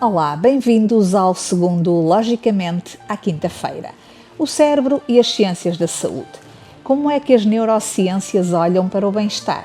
Olá, bem-vindos ao segundo Logicamente à quinta-feira. O cérebro e as ciências da saúde. Como é que as neurociências olham para o bem-estar?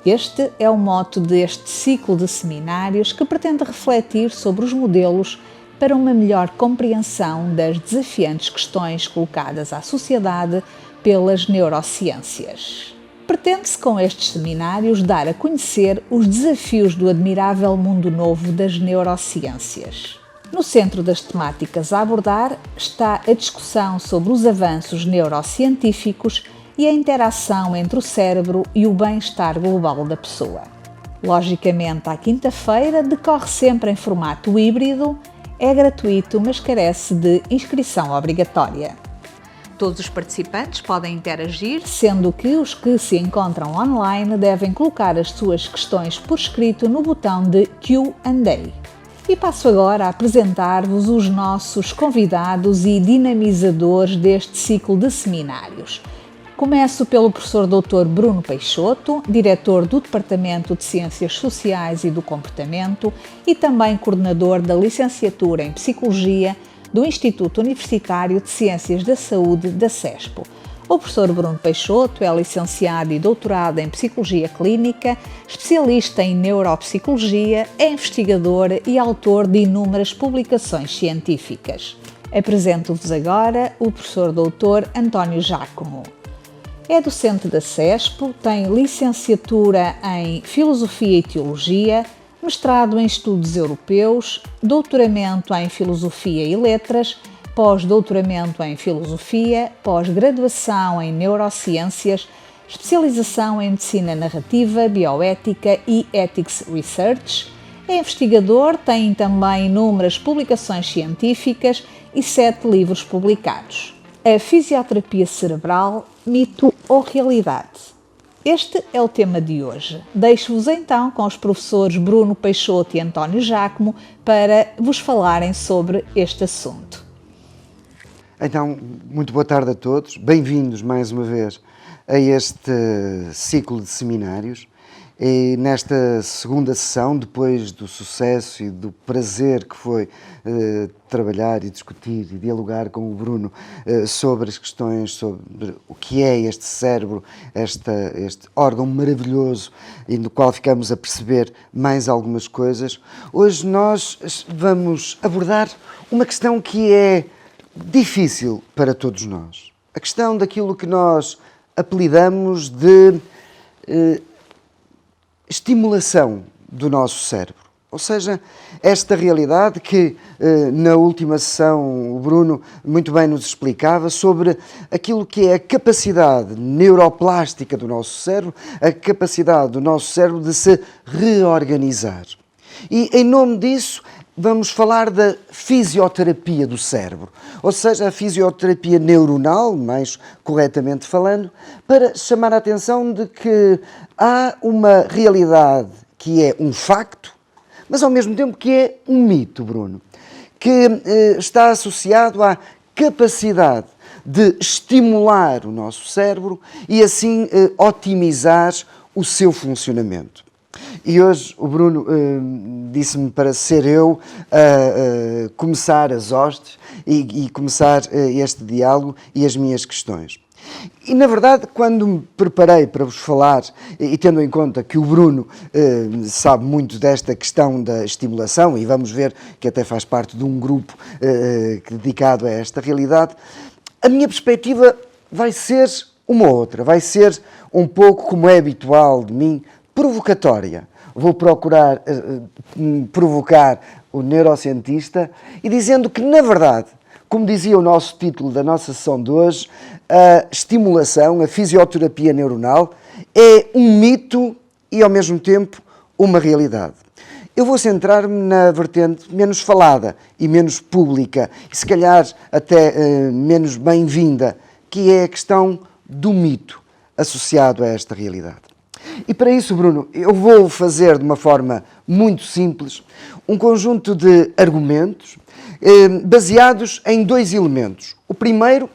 Este é o mote deste ciclo de seminários que pretende refletir sobre os modelos para uma melhor compreensão das desafiantes questões colocadas à sociedade pelas neurociências. Pretende-se com estes seminários dar a conhecer os desafios do admirável mundo novo das neurociências. No centro das temáticas a abordar está a discussão sobre os avanços neurocientíficos e a interação entre o cérebro e o bem-estar global da pessoa. Logicamente, à quinta-feira decorre sempre em formato híbrido, é gratuito, mas carece de inscrição obrigatória. Todos os participantes podem interagir, sendo que os que se encontram online devem colocar as suas questões por escrito no botão de Q&A. E passo agora a apresentar-vos os nossos convidados e dinamizadores deste ciclo de seminários. Começo pelo professor Dr. Bruno Peixoto, diretor do Departamento de Ciências Sociais e do Comportamento e também coordenador da licenciatura em Psicologia do Instituto Universitário de Ciências da Saúde da CESPO. O professor Bruno Peixoto é licenciado e doutorado em Psicologia Clínica, especialista em Neuropsicologia, é investigador e autor de inúmeras publicações científicas. Apresento-vos agora o professor Dr. António Giacomo. É docente da CESPO, tem licenciatura em Filosofia e Teologia, mestrado em Estudos Europeus, doutoramento em Filosofia e Letras, pós-doutoramento em Filosofia, pós-graduação em Neurociências, especialização em Medicina Narrativa, Bioética e Ethics Research. É investigador, tem também inúmeras publicações científicas e 7 livros publicados. A fisioterapia cerebral, mito ou realidade? Este é o tema de hoje. Deixo-vos então com os professores Bruno Peixoto e António Giacomo para vos falarem sobre este assunto. Então, muito boa tarde a todos. Bem-vindos mais uma vez a este ciclo de seminários. E nesta segunda sessão, depois do sucesso e do prazer que foi trabalhar e discutir e dialogar com o Bruno sobre as questões sobre o que é este cérebro, este órgão maravilhoso e no qual ficamos a perceber mais algumas coisas, hoje nós vamos abordar uma questão que é difícil para todos nós. A questão daquilo que nós apelidamos de estimulação do nosso cérebro. Ou seja, esta realidade que na última sessão o Bruno muito bem nos explicava sobre aquilo que é a capacidade neuroplástica do nosso cérebro, a capacidade do nosso cérebro de se reorganizar. E em nome disso vamos falar da fisioterapia do cérebro, ou seja, a fisioterapia neuronal, mais corretamente falando, para chamar a atenção de que há uma realidade que é um facto, mas ao mesmo tempo que é um mito, Bruno, que está associado à capacidade de estimular o nosso cérebro e assim otimizar o seu funcionamento. E hoje o Bruno disse-me para ser eu a começar as hostes e começar este diálogo e as minhas questões. E, na verdade, quando me preparei para vos falar, e tendo em conta que o Bruno sabe muito desta questão da estimulação, e vamos ver que até faz parte de um grupo dedicado a esta realidade, a minha perspectiva vai ser uma outra, vai ser um pouco, como é habitual de mim, provocatória. Vou procurar provocar o neurocientista e dizendo que, na verdade, como dizia o nosso título da nossa sessão de hoje, a estimulação, a fisioterapia neuronal, é um mito e, ao mesmo tempo, uma realidade. Eu vou centrar-me na vertente menos falada e menos pública, e se calhar até menos bem-vinda, que é a questão do mito associado a esta realidade. E para isso, Bruno, eu vou fazer de uma forma muito simples um conjunto de argumentos baseados em 2 elementos. O primeiro,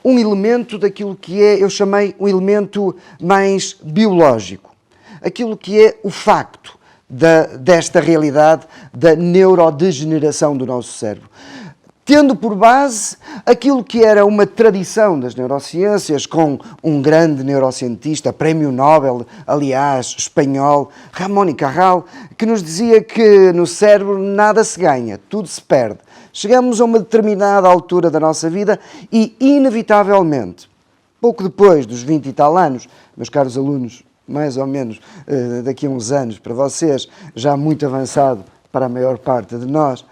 um elemento daquilo que eu chamei um elemento mais biológico. Aquilo que é o facto desta realidade da neurodegeneração do nosso cérebro, tendo por base aquilo que era uma tradição das neurociências, com um grande neurocientista, prémio Nobel, aliás, espanhol, Ramón y Cajal, que nos dizia que no cérebro nada se ganha, tudo se perde. Chegamos a uma determinada altura da nossa vida e, inevitavelmente, pouco depois dos 20 e tal anos, meus caros alunos, mais ou menos daqui a uns anos, para vocês, já muito avançado para a maior parte de nós,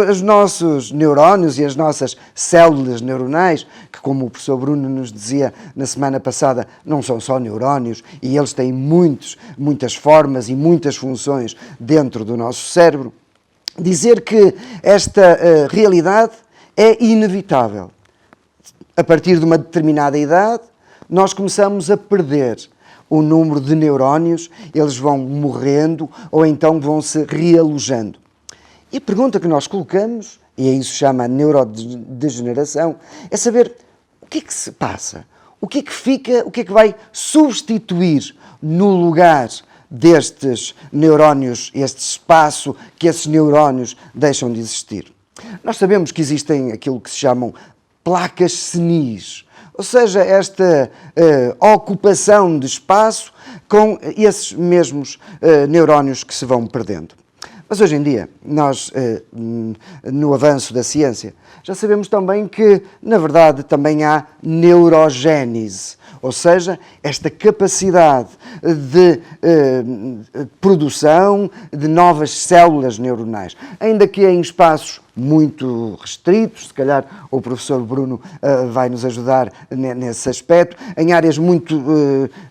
os nossos neurónios e as nossas células neuronais, que, como o professor Bruno nos dizia na semana passada, não são só neurónios e eles têm muitas formas e muitas funções dentro do nosso cérebro, dizer que esta realidade é inevitável. A partir de uma determinada idade, nós começamos a perder o número de neurónios, eles vão morrendo ou então vão se realojando. E a pergunta que nós colocamos, e isso se chama neurodegeneração, é saber o que é que se passa, o que é que fica, o que é que vai substituir no lugar destes neurónios, este espaço que esses neurónios deixam de existir. Nós sabemos que existem aquilo que se chamam placas senis, ou seja, esta ocupação de espaço com esses mesmos neurónios que se vão perdendo. Mas hoje em dia, nós, no avanço da ciência, já sabemos também que, na verdade, também há neurogénese, ou seja, esta capacidade de produção de novas células neuronais, ainda que em espaços muito restritos, se calhar o professor Bruno vai nos ajudar nesse aspecto, em áreas muito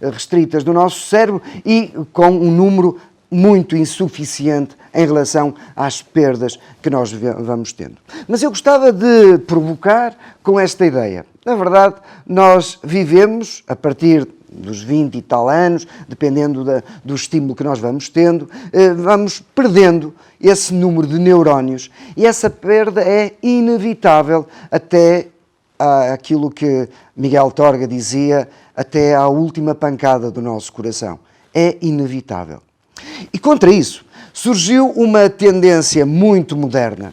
restritas do nosso cérebro e com um número muito insuficiente em relação às perdas que nós vamos tendo. Mas eu gostava de provocar com esta ideia. Na verdade, nós vivemos, a partir dos 20 e tal anos, dependendo do estímulo que nós vamos tendo, vamos perdendo esse número de neurónios e essa perda é inevitável até aquilo que Miguel Torga dizia, até à última pancada do nosso coração. É inevitável. E contra isso surgiu uma tendência muito moderna,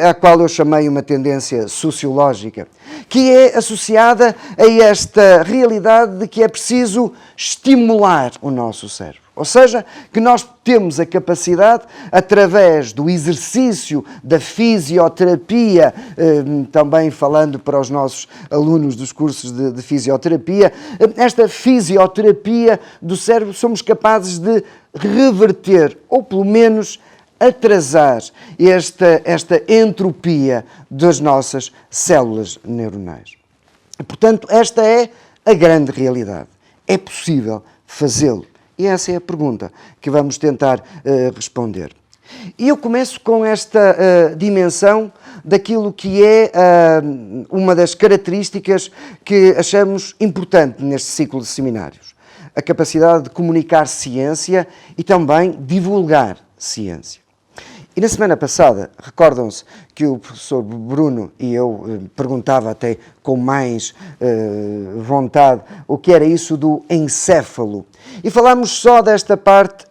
a qual eu chamei uma tendência sociológica, que é associada a esta realidade de que é preciso estimular o nosso cérebro. Ou seja, que nós temos a capacidade, através do exercício da fisioterapia, também falando para os nossos alunos dos cursos de fisioterapia, esta fisioterapia do cérebro somos capazes de reverter, ou pelo menos atrasar esta entropia das nossas células neuronais. Portanto, esta é a grande realidade. É possível fazê-lo. E essa é a pergunta que vamos tentar responder. E eu começo com esta dimensão daquilo que é uma das características que achamos importante neste ciclo de seminários. A capacidade de comunicar ciência e também divulgar ciência. E na semana passada, recordam-se que o professor Bruno e eu perguntava até com mais vontade o que era isso do encéfalo. E falámos só desta parte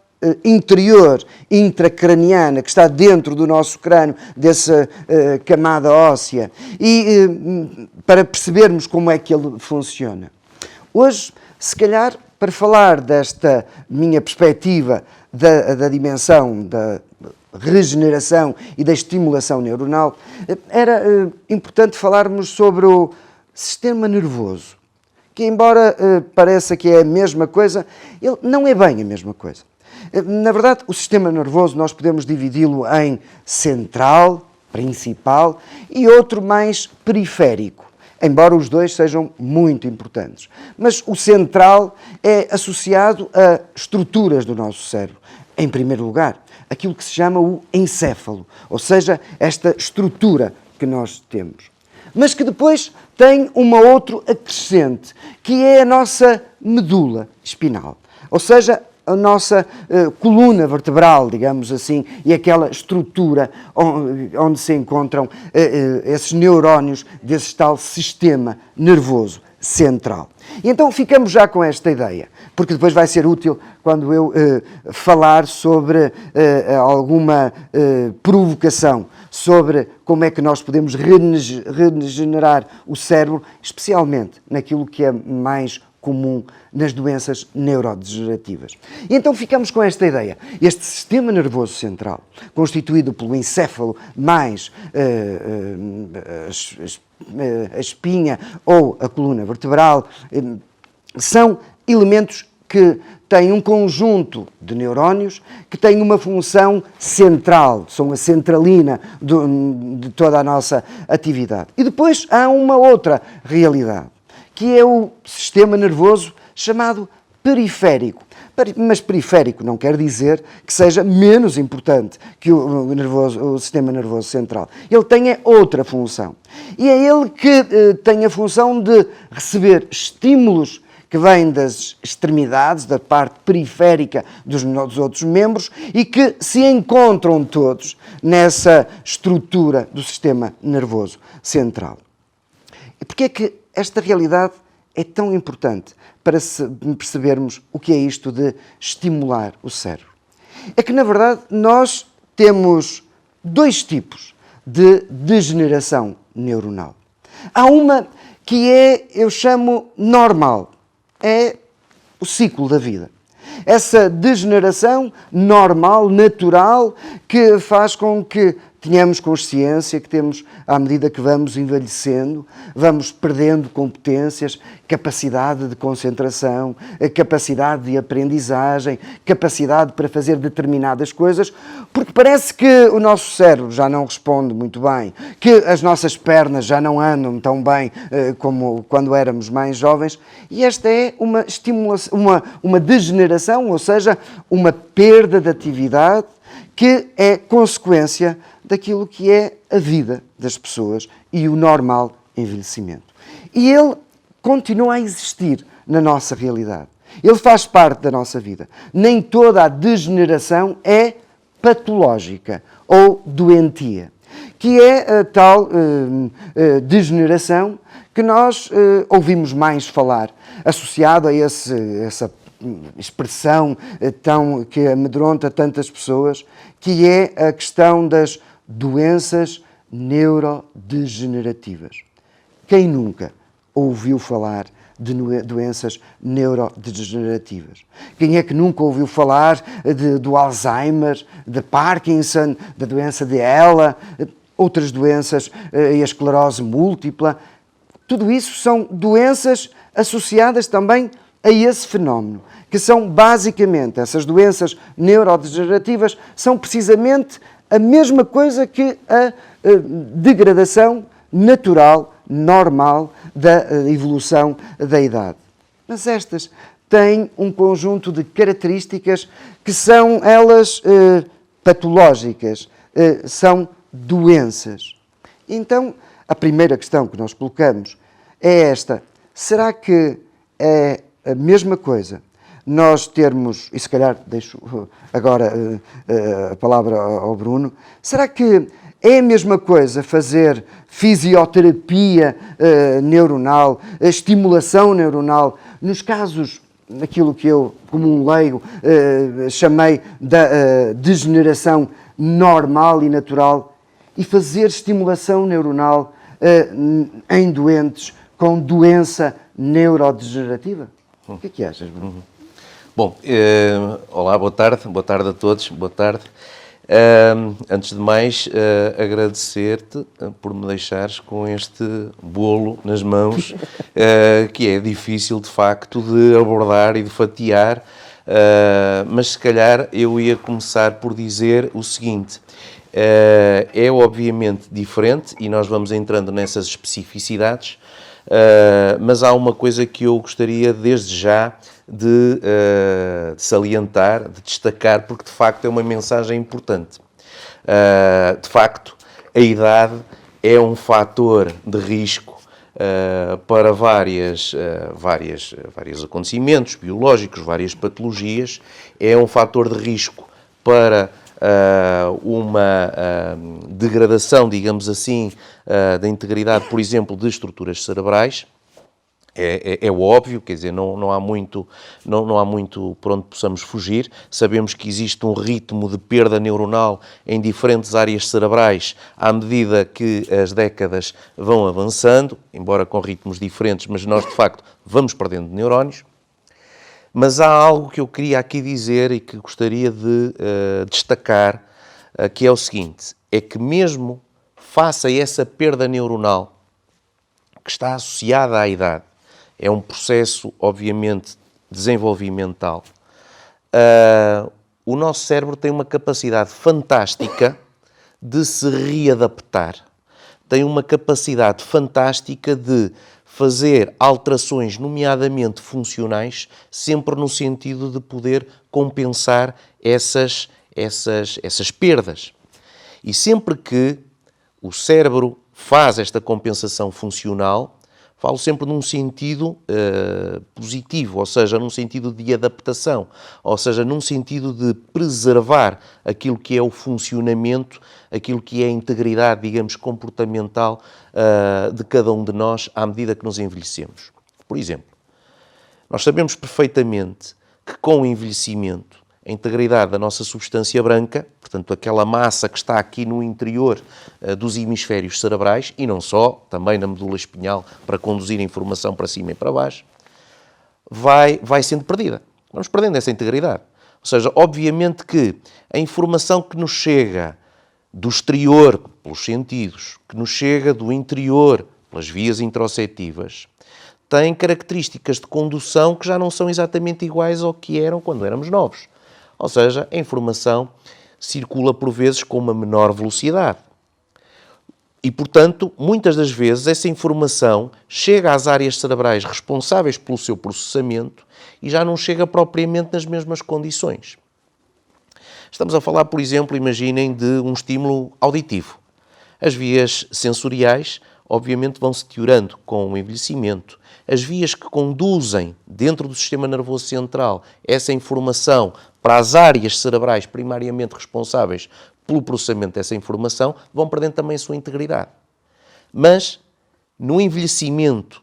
interior, intracraniana, que está dentro do nosso crânio, dessa camada óssea, e para percebermos como é que ele funciona. Hoje, se calhar, para falar desta minha perspectiva da dimensão da regeneração e da estimulação neuronal, era importante falarmos sobre o sistema nervoso, que embora pareça que é a mesma coisa, ele não é bem a mesma coisa. Na verdade, o sistema nervoso nós podemos dividi-lo em central, principal, e outro mais periférico, embora os dois sejam muito importantes. Mas o central é associado a estruturas do nosso cérebro. Em primeiro lugar, aquilo que se chama o encéfalo, ou seja, esta estrutura que nós temos. Mas que depois tem uma outra acrescente, que é a nossa medula espinal, ou seja, a nossa coluna vertebral, digamos assim, e aquela estrutura onde se encontram esses neurónios desse tal sistema nervoso central. E então ficamos já com esta ideia, porque depois vai ser útil quando eu falar sobre alguma provocação, sobre como é que nós podemos regenerar o cérebro, especialmente naquilo que é mais comum nas doenças neurodegenerativas. E então ficamos com esta ideia. Este sistema nervoso central, constituído pelo encéfalo mais a espinha ou a coluna vertebral, são elementos que têm um conjunto de neurónios que têm uma função central, são a centralina de toda a nossa atividade. E depois há uma outra realidade, que é o sistema nervoso chamado periférico. Mas periférico não quer dizer que seja menos importante que o sistema nervoso central. Ele tem outra função. E é ele que tem a função de receber estímulos que vêm das extremidades, da parte periférica dos outros membros e que se encontram todos nessa estrutura do sistema nervoso central. E porquê é que esta realidade é tão importante para percebermos o que é isto de estimular o cérebro? É que, na verdade, nós temos dois tipos de degeneração neuronal. Há uma que eu chamo normal, é o ciclo da vida. Essa degeneração normal, natural, que faz com que tenhamos consciência que temos, à medida que vamos envelhecendo, vamos perdendo competências, capacidade de concentração, capacidade de aprendizagem, capacidade para fazer determinadas coisas, porque parece que o nosso cérebro já não responde muito bem, que as nossas pernas já não andam tão bem como quando éramos mais jovens, e esta é uma estimulação, uma degeneração, ou seja, uma perda de atividade que é consequência daquilo que é a vida das pessoas e o normal envelhecimento. E ele continua a existir na nossa realidade. Ele faz parte da nossa vida. Nem toda a degeneração é patológica ou doentia, que é a tal degeneração que nós ouvimos mais falar, associado a essa expressão que amedronta tantas pessoas, que é a questão das doenças neurodegenerativas. Quem nunca ouviu falar de doenças neurodegenerativas? Quem é que nunca ouviu falar do Alzheimer, de Parkinson, da doença de Ela, outras doenças, a esclerose múltipla? Tudo isso são doenças associadas também a esse fenómeno, que são basicamente, essas doenças neurodegenerativas, são precisamente a mesma coisa que a degradação natural, normal, da evolução da idade. Mas estas têm um conjunto de características que são elas patológicas, são doenças. Então, a primeira questão que nós colocamos é esta: será que é a mesma coisa nós termos, e se calhar deixo agora a palavra ao Bruno, será que é a mesma coisa fazer fisioterapia neuronal, estimulação neuronal, nos casos, naquilo que eu, como um leigo, chamei da degeneração normal e natural, e fazer estimulação neuronal em doentes com doença neurodegenerativa? O que é que achas, Bruno? Bom, olá, boa tarde a todos, boa tarde. Antes de mais, agradecer-te por me deixares com este bolo nas mãos, que é difícil de facto de abordar e de fatiar, mas se calhar eu ia começar por dizer o seguinte: é obviamente diferente e nós vamos entrando nessas especificidades, mas há uma coisa que eu gostaria desde já de salientar, de destacar, porque de facto é uma mensagem importante. De facto, a idade é um fator de risco para vários acontecimentos biológicos, várias patologias, é um fator de risco para uma degradação, digamos assim, da integridade, por exemplo, de estruturas cerebrais. É óbvio, quer dizer, não há muito por onde possamos fugir. Sabemos que existe um ritmo de perda neuronal em diferentes áreas cerebrais à medida que as décadas vão avançando, embora com ritmos diferentes, mas nós, de facto, vamos perdendo neurónios. Mas há algo que eu queria aqui dizer e que gostaria de destacar, que é o seguinte, é que mesmo face a essa perda neuronal que está associada à idade, é um processo, obviamente, desenvolvimental, o nosso cérebro tem uma capacidade fantástica de se readaptar. Tem uma capacidade fantástica de fazer alterações, nomeadamente funcionais, sempre no sentido de poder compensar essas perdas. E sempre que o cérebro faz esta compensação funcional, falo sempre num sentido positivo, ou seja, num sentido de adaptação, ou seja, num sentido de preservar aquilo que é o funcionamento, aquilo que é a integridade, digamos, comportamental de cada um de nós à medida que nos envelhecemos. Por exemplo, nós sabemos perfeitamente que com o envelhecimento a integridade da nossa substância branca, portanto aquela massa que está aqui no interior dos hemisférios cerebrais, e não só, também na medula espinhal para conduzir a informação para cima e para baixo, vai sendo perdida. Vamos perdendo essa integridade. Ou seja, obviamente que a informação que nos chega do exterior, pelos sentidos, que nos chega do interior, pelas vias interoceptivas, tem características de condução que já não são exatamente iguais ao que eram quando éramos novos. Ou seja, a informação circula por vezes com uma menor velocidade. E, portanto, muitas das vezes essa informação chega às áreas cerebrais responsáveis pelo seu processamento e já não chega propriamente nas mesmas condições. Estamos a falar, por exemplo, imaginem, de um estímulo auditivo. As vias sensoriais, obviamente, vão se deteriorando com o envelhecimento. As vias que conduzem dentro do sistema nervoso central essa informação para as áreas cerebrais primariamente responsáveis pelo processamento dessa informação vão perdendo também a sua integridade. Mas no envelhecimento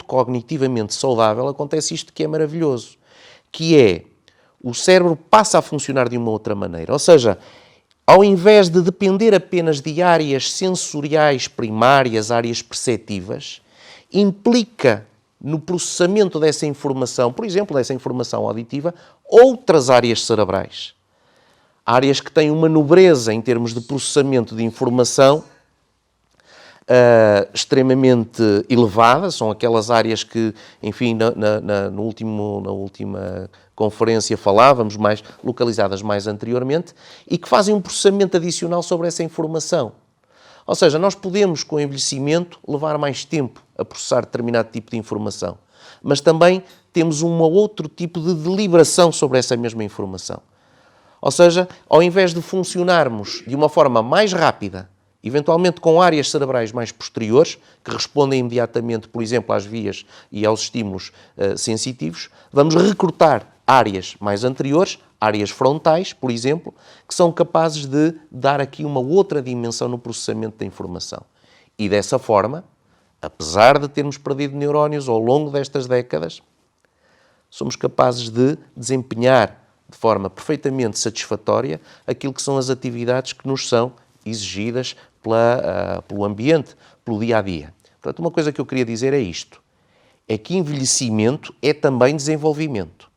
cognitivamente saudável acontece isto que é maravilhoso, que é o cérebro passa a funcionar de uma outra maneira. Ou seja, ao invés de depender apenas de áreas sensoriais primárias, áreas perceptivas, implica no processamento dessa informação, por exemplo, dessa informação auditiva, outras áreas cerebrais. Áreas que têm uma nobreza em termos de processamento de informação extremamente elevada, são aquelas áreas que, enfim, na última conferência falávamos, localizadas mais anteriormente, e que fazem um processamento adicional sobre essa informação. Ou seja, nós podemos, com o envelhecimento, levar mais tempo a processar determinado tipo de informação, mas também temos um outro tipo de deliberação sobre essa mesma informação. Ou seja, ao invés de funcionarmos de uma forma mais rápida, eventualmente com áreas cerebrais mais posteriores, que respondem imediatamente, por exemplo, às vias e aos estímulos sensitivos, vamos recrutar áreas mais anteriores, áreas frontais, por exemplo, que são capazes de dar aqui uma outra dimensão no processamento da informação. E dessa forma, apesar de termos perdido neurónios ao longo destas décadas, somos capazes de desempenhar de forma perfeitamente satisfatória aquilo que são as atividades que nos são exigidas pelo ambiente, pelo dia-a-dia. Portanto, uma coisa que eu queria dizer é isto, é que envelhecimento é também desenvolvimento.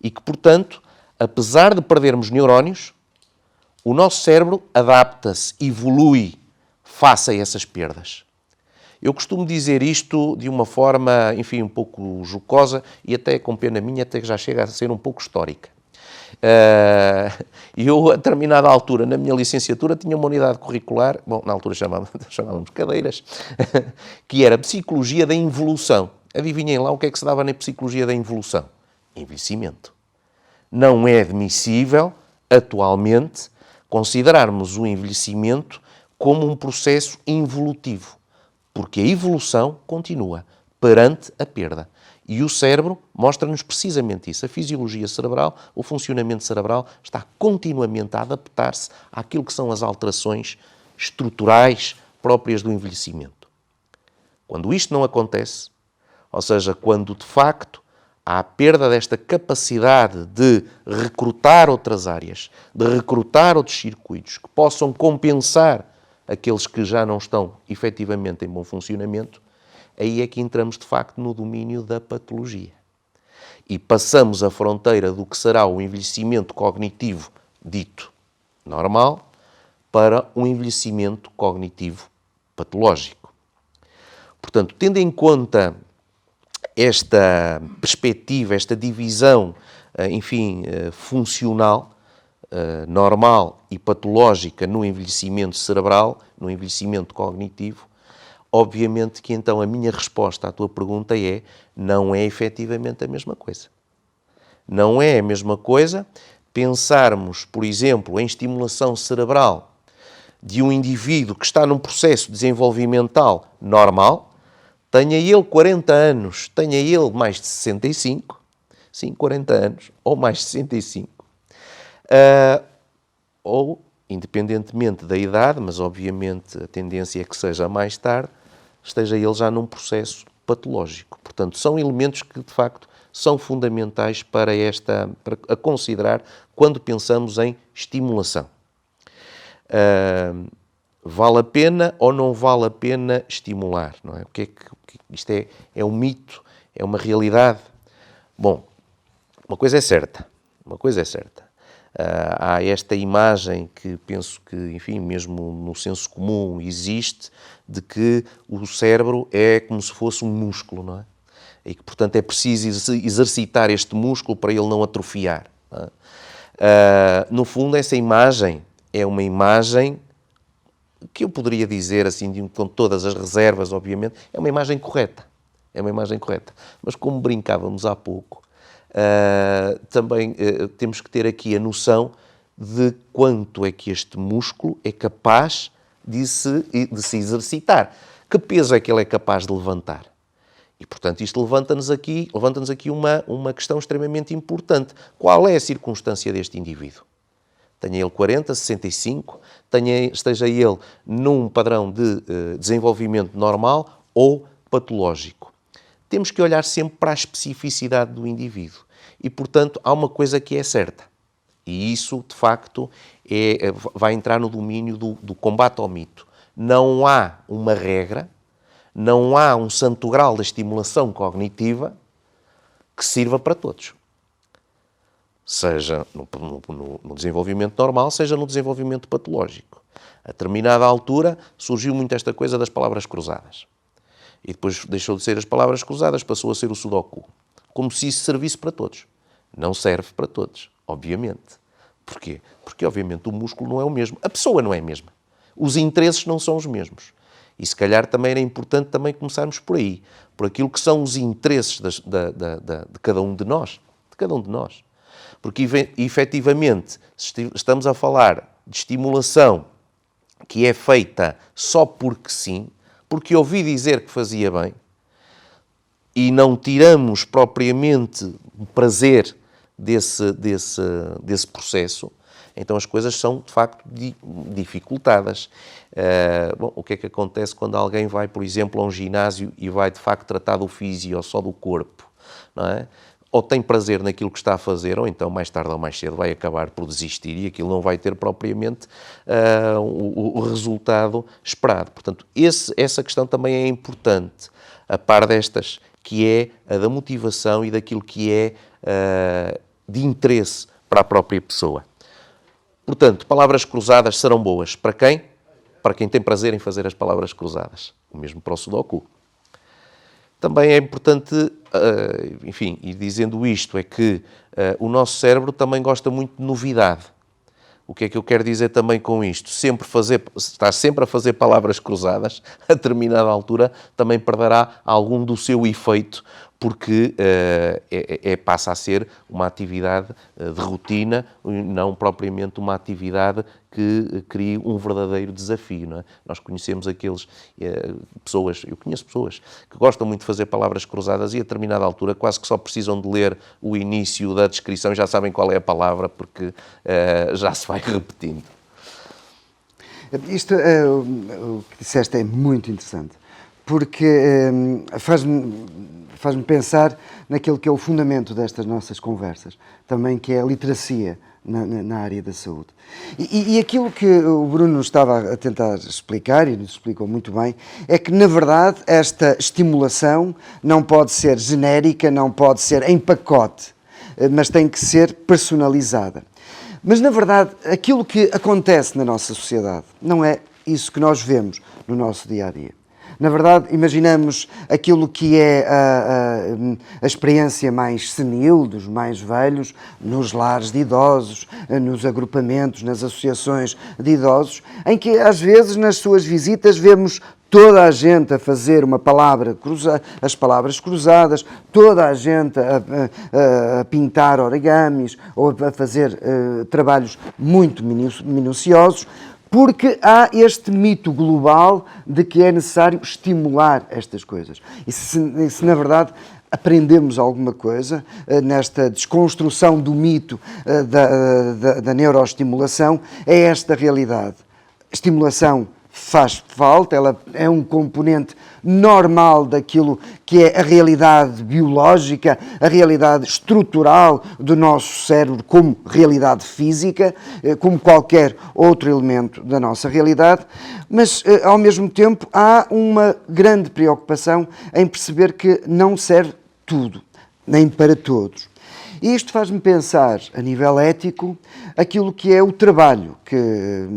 E que, portanto, apesar de perdermos neurónios, o nosso cérebro adapta-se, evolui face a essas perdas. Eu costumo dizer isto de uma forma, enfim, um pouco jocosa e até com pena minha, até que já chega a ser um pouco histórica. Eu, a determinada altura, na minha licenciatura, tinha uma unidade curricular, bom, na altura chamávamos cadeiras, que era Psicologia da Involução. Adivinhem lá o que é que se dava na Psicologia da Involução? Envelhecimento. Não é admissível, atualmente, considerarmos o envelhecimento como um processo involutivo, porque a evolução continua perante a perda. E o cérebro mostra-nos precisamente isso. A fisiologia cerebral, o funcionamento cerebral, está continuamente a adaptar-se àquilo que são as alterações estruturais próprias do envelhecimento. Quando isto não acontece, Ou seja, quando de facto há a perda desta capacidade de recrutar outras áreas, de recrutar outros circuitos que possam compensar aqueles que já não estão efetivamente em bom funcionamento, aí é que entramos de facto no domínio da patologia. E passamos a fronteira do que será o envelhecimento cognitivo dito normal para um envelhecimento cognitivo patológico. Portanto, tendo em conta esta perspectiva, esta divisão, enfim, funcional, normal e patológica no envelhecimento cerebral, no envelhecimento cognitivo, obviamente que então a minha resposta à tua pergunta é: não é efetivamente a mesma coisa. Não é a mesma coisa pensarmos, por exemplo, em estimulação cerebral de um indivíduo que está num processo desenvolvimental normal, tenha ele 40 anos, tenha ele mais de 65, sim, 40 anos, ou mais de 65, ou, independentemente da idade, mas obviamente a tendência é que seja mais tarde, esteja ele já num processo patológico. Portanto, são elementos que, de facto, são fundamentais para a considerar quando pensamos em estimulação. Vale a pena ou não vale a pena estimular? Não é? Porque isto é um mito, é uma realidade. Bom, uma coisa é certa. Há esta imagem que penso que, enfim, mesmo no senso comum existe, de que o cérebro é como se fosse um músculo, não é? E que, portanto, é preciso exercitar este músculo para ele não atrofiar. Não é? No fundo, essa imagem é uma imagem que eu poderia dizer, assim, com todas as reservas, obviamente, é uma imagem correta. É uma imagem correta. Mas como brincávamos há pouco, também temos que ter aqui a noção de quanto é que este músculo é capaz de se exercitar. Que peso é que ele é capaz de levantar? E, portanto, isto levanta-nos aqui uma questão extremamente importante. Qual é a circunstância deste indivíduo? Tenha ele 40, 65, esteja ele num padrão de desenvolvimento normal ou patológico. Temos que olhar sempre para a especificidade do indivíduo. E, portanto, há uma coisa que é certa. E isso, de facto, vai entrar no domínio do combate ao mito. Não há uma regra, não há um santo grau da estimulação cognitiva que sirva para todos. Seja no desenvolvimento normal, seja no desenvolvimento patológico. A determinada altura surgiu muito esta coisa das palavras cruzadas. E depois deixou de ser as palavras cruzadas, passou a ser o sudoku. Como se isso servisse para todos. Não serve para todos, obviamente. Porquê? Porque, obviamente, o músculo não é o mesmo. A pessoa não é a mesma. Os interesses não são os mesmos. E, se calhar, também era importante também começarmos por aí. Por aquilo que são os interesses de cada um de nós. De cada um de nós. Porque, efetivamente, estamos a falar de estimulação que é feita só porque sim, porque ouvi dizer que fazia bem, e não tiramos propriamente prazer desse processo, então as coisas são, de facto, dificultadas. Bom, o que é que acontece quando alguém vai, por exemplo, a um ginásio e vai, de facto, tratar do físio ou só do corpo? Não é? Ou tem prazer naquilo que está a fazer, ou então, mais tarde ou mais cedo, vai acabar por desistir e aquilo não vai ter propriamente o resultado esperado. Portanto, essa questão também é importante, a par destas, que é a da motivação e daquilo que é de interesse para a própria pessoa. Portanto, palavras cruzadas serão boas. Para quem? Para quem tem prazer em fazer as palavras cruzadas. O mesmo para o sudoku. Também é importante, enfim, e dizendo isto, é que o nosso cérebro também gosta muito de novidade. O que é que eu quero dizer também com isto? Estar sempre a fazer palavras cruzadas, a determinada altura, também perderá algum do seu efeito, porque passa a ser uma atividade de rotina, não propriamente uma atividade que crie um verdadeiro desafio. Não é? Nós conhecemos eu conheço pessoas que gostam muito de fazer palavras cruzadas e a determinada altura quase que só precisam de ler o início da descrição e já sabem qual é a palavra, porque já se vai repetindo. Isto, o que disseste é muito interessante, porque faz-me pensar naquilo que é o fundamento destas nossas conversas, também que é a literacia na área da saúde. E aquilo que o Bruno estava a tentar explicar, e nos explicou muito bem, é que, na verdade, esta estimulação não pode ser genérica, não pode ser em pacote, mas tem que ser personalizada. Mas, na verdade, aquilo que acontece na nossa sociedade não é isso que nós vemos no nosso dia-a-dia. Na verdade, imaginamos aquilo que é a experiência mais senil dos mais velhos, nos lares de idosos, nos agrupamentos, nas associações de idosos, em que às vezes nas suas visitas vemos toda a gente a fazer as palavras cruzadas, toda a gente a pintar origamis ou a fazer trabalhos muito minuciosos, porque há este mito global de que é necessário estimular estas coisas. E se na verdade aprendemos alguma coisa nesta desconstrução do mito da neuroestimulação, é esta realidade. Estimulação faz falta, ela é um componente normal daquilo que é a realidade biológica, a realidade estrutural do nosso cérebro como realidade física, como qualquer outro elemento da nossa realidade, mas ao mesmo tempo há uma grande preocupação em perceber que não serve tudo, nem para todos. E isto faz-me pensar, a nível ético, aquilo que é o trabalho que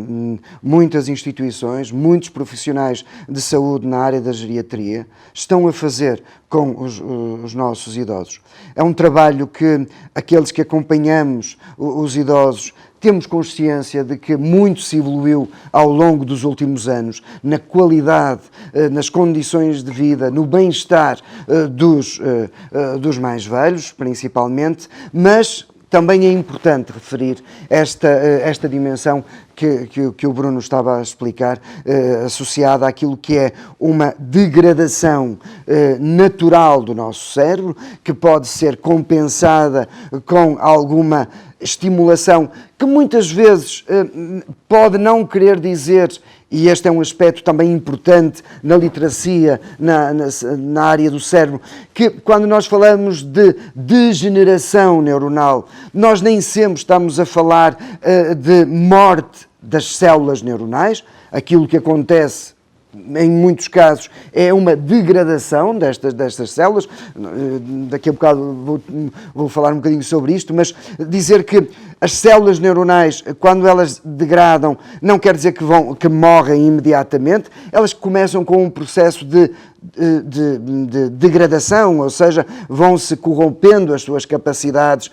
muitas instituições, muitos profissionais de saúde na área da geriatria estão a fazer com os nossos idosos. É um trabalho que aqueles que acompanhamos os idosos temos consciência de que muito se evoluiu ao longo dos últimos anos na qualidade, nas condições de vida, no bem-estar dos mais velhos, principalmente, mas também é importante referir esta dimensão que o Bruno estava a explicar, associada àquilo que é uma degradação natural do nosso cérebro, que pode ser compensada com alguma estimulação que muitas vezes pode não querer dizer, e este é um aspecto também importante na literacia, na área do cérebro, que quando nós falamos de degeneração neuronal, nós nem sempre estamos a falar de morte das células neuronais. Aquilo que acontece em muitos casos é uma degradação destas células. Daqui a bocado vou falar um bocadinho sobre isto, mas dizer que as células neuronais, quando elas degradam, não quer dizer que morrem imediatamente, elas começam com um processo de degradação, ou seja, vão-se corrompendo as suas capacidades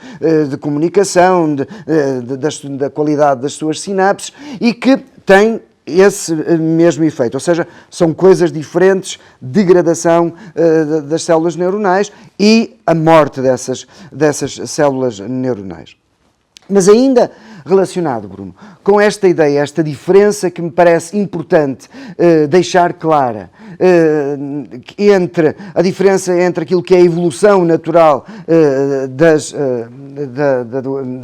de comunicação, da qualidade das suas sinapses, e que têm esse mesmo efeito, ou seja, são coisas diferentes, degradação das células neuronais e a morte dessas células neuronais. Mas ainda relacionado, Bruno, com esta ideia, esta diferença que me parece importante deixar clara, a diferença entre aquilo que é a evolução natural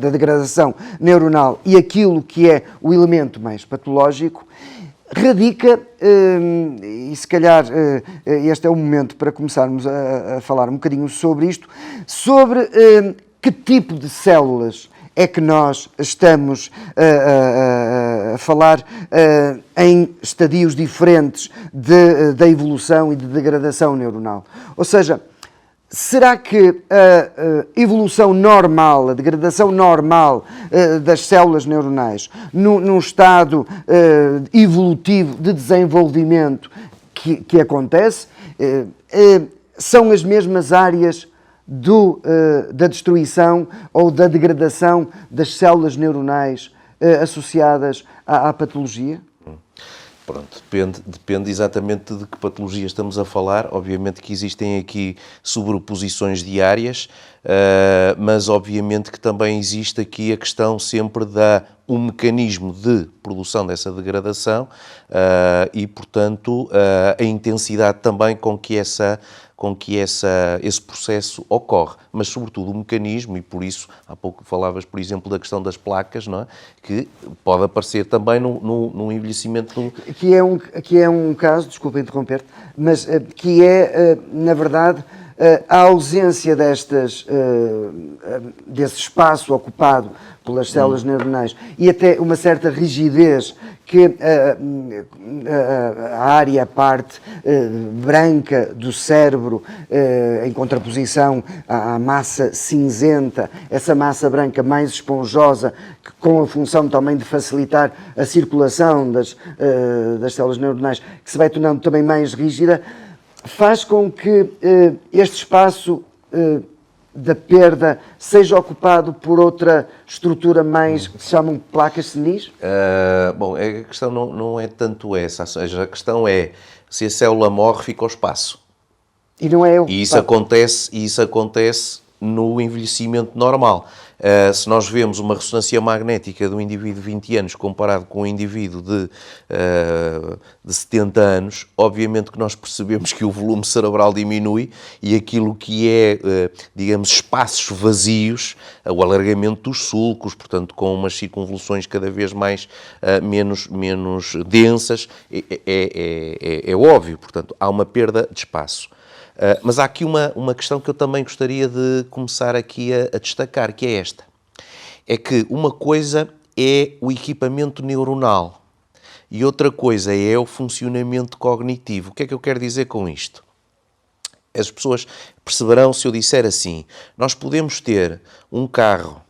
da degradação neuronal e aquilo que é o elemento mais patológico, radica, e se calhar este é o momento para começarmos a falar um bocadinho sobre isto, sobre que tipo de células é que nós estamos a falar em estadios diferentes da evolução e de degradação neuronal. Ou seja, será que a evolução normal, a degradação normal das células neuronais, num estado evolutivo de desenvolvimento que acontece, são as mesmas áreas da destruição ou da degradação das células neuronais associadas à patologia? Pronto, depende exatamente de que patologia estamos a falar. Obviamente que existem aqui sobreposições de áreas, mas obviamente que também existe aqui a questão sempre um mecanismo de produção dessa degradação e, portanto, a intensidade também com que com que esse processo ocorre, mas sobretudo o mecanismo, e por isso, há pouco falavas, por exemplo, da questão das placas, não é? Que pode aparecer também no envelhecimento. Que é um caso, desculpa interromper-te, mas que é, na verdade, a ausência desse espaço ocupado pelas células neuronais e até uma certa rigidez que a área, a parte branca do cérebro, em contraposição à massa cinzenta, essa massa branca mais esponjosa, que, com a função também de facilitar a circulação das células neuronais, que se vai tornando também mais rígida, faz com que este espaço da perda seja ocupado por outra estrutura mais, que se chamam placas senis? Bom, a questão não é tanto essa, ou seja, a questão é se a célula morre, fica o espaço. E não é E isso acontece no envelhecimento normal. Se nós vemos uma ressonância magnética de um indivíduo de 20 anos comparado com um indivíduo de 70 anos, obviamente que nós percebemos que o volume cerebral diminui e aquilo que é, digamos, espaços vazios, o alargamento dos sulcos, portanto, com umas circunvoluções cada vez mais menos densas, é óbvio, portanto, há uma perda de espaço. Mas há aqui uma questão que eu também gostaria de começar aqui a destacar, que é esta. É que uma coisa é o equipamento neuronal e outra coisa é o funcionamento cognitivo. O que é que eu quero dizer com isto? As pessoas perceberão se eu disser assim: nós podemos ter um carro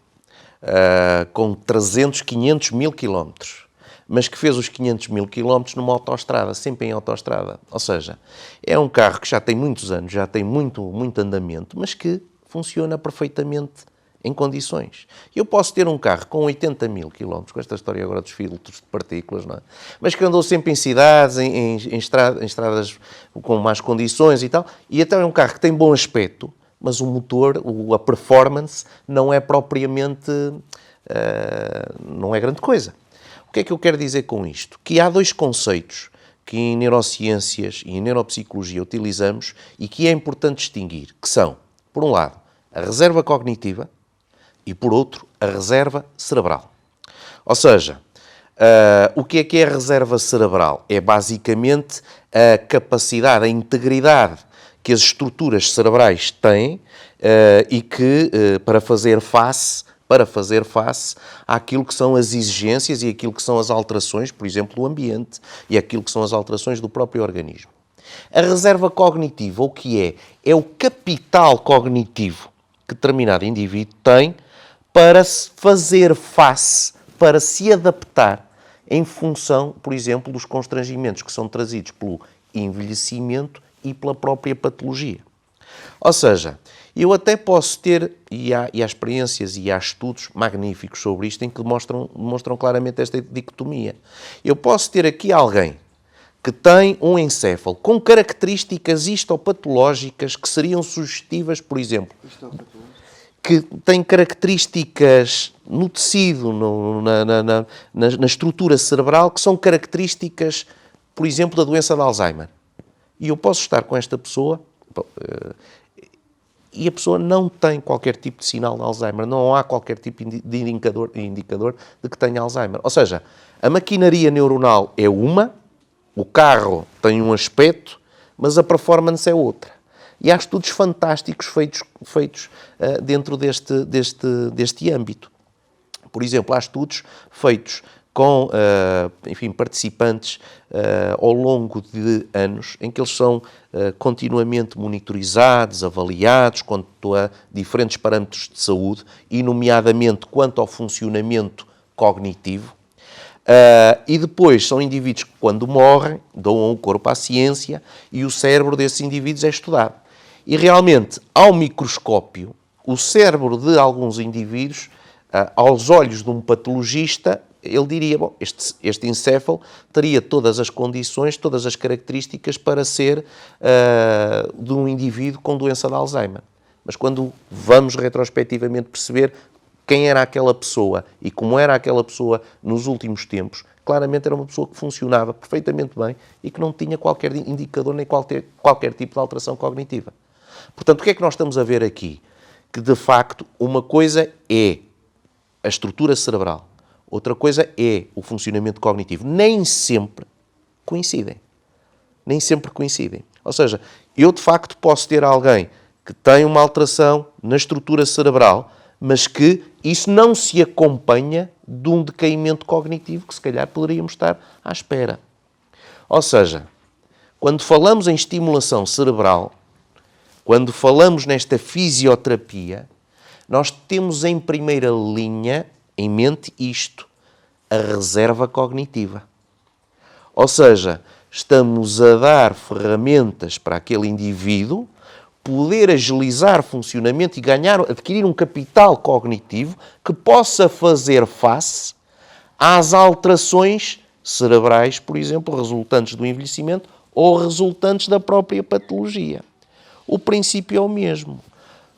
com 300, 500 mil quilómetros, mas que fez os 500 mil quilómetros numa autoestrada, sempre em autoestrada. Ou seja, é um carro que já tem muitos anos, já tem muito andamento, mas que funciona perfeitamente em condições. Eu posso ter um carro com 80 mil quilómetros, com esta história agora dos filtros de partículas, não é? Mas que andou sempre em cidades, em estradas com más condições e tal, e até é um carro que tem bom aspecto, mas o motor, a performance, não é propriamente, não é grande coisa. O que é que eu quero dizer com isto? Que há dois conceitos que em neurociências e em neuropsicologia utilizamos e que é importante distinguir, que são, por um lado, a reserva cognitiva e, por outro, a reserva cerebral. Ou seja, o que é a reserva cerebral? É basicamente a capacidade, a integridade que as estruturas cerebrais têm e que, para fazer face àquilo que são as exigências e aquilo que são as alterações, por exemplo, do ambiente e aquilo que são as alterações do próprio organismo. A reserva cognitiva, o que é? É o capital cognitivo que determinado indivíduo tem para se fazer face, para se adaptar em função, por exemplo, dos constrangimentos que são trazidos pelo envelhecimento e pela própria patologia. Ou seja, eu até posso ter, e há experiências e há estudos magníficos sobre isto em que demonstram claramente esta dicotomia. Eu posso ter aqui alguém que tem um encéfalo com características histopatológicas que seriam sugestivas, por exemplo, que tem características no tecido, na estrutura cerebral, que são características, por exemplo, da doença de Alzheimer. E eu posso estar com esta pessoa e a pessoa não tem qualquer tipo de sinal de Alzheimer, não há qualquer tipo de indicador de que tenha Alzheimer. Ou seja, a maquinaria neuronal é uma, o carro tem um aspecto, mas a performance é outra. E há estudos fantásticos feitos dentro deste âmbito. Por exemplo, há estudos feitos com participantes ao longo de anos, em que eles são continuamente monitorizados, avaliados quanto a diferentes parâmetros de saúde, e nomeadamente quanto ao funcionamento cognitivo. E depois são indivíduos que, quando morrem, doam o corpo à ciência e o cérebro desses indivíduos é estudado. E realmente, ao microscópio, o cérebro de alguns indivíduos, aos olhos de um patologista, ele diria, bom, este encéfalo teria todas as condições, todas as características para ser de um indivíduo com doença de Alzheimer. Mas quando vamos retrospectivamente perceber quem era aquela pessoa e como era aquela pessoa nos últimos tempos, claramente era uma pessoa que funcionava perfeitamente bem e que não tinha qualquer indicador nem qualquer tipo de alteração cognitiva. Portanto, o que é que nós estamos a ver aqui? Que, de facto, uma coisa é a estrutura cerebral, outra coisa é o funcionamento cognitivo. Nem sempre coincidem. Nem sempre coincidem. Ou seja, eu, de facto, posso ter alguém que tem uma alteração na estrutura cerebral, mas que isso não se acompanha de um decaimento cognitivo que, se calhar, poderíamos estar à espera. Ou seja, quando falamos em estimulação cerebral, quando falamos nesta fisioterapia, nós temos em primeira linha em mente isto, a reserva cognitiva. Ou seja, estamos a dar ferramentas para aquele indivíduo poder agilizar funcionamento e adquirir um capital cognitivo que possa fazer face às alterações cerebrais, por exemplo, resultantes do envelhecimento ou resultantes da própria patologia. O princípio é o mesmo.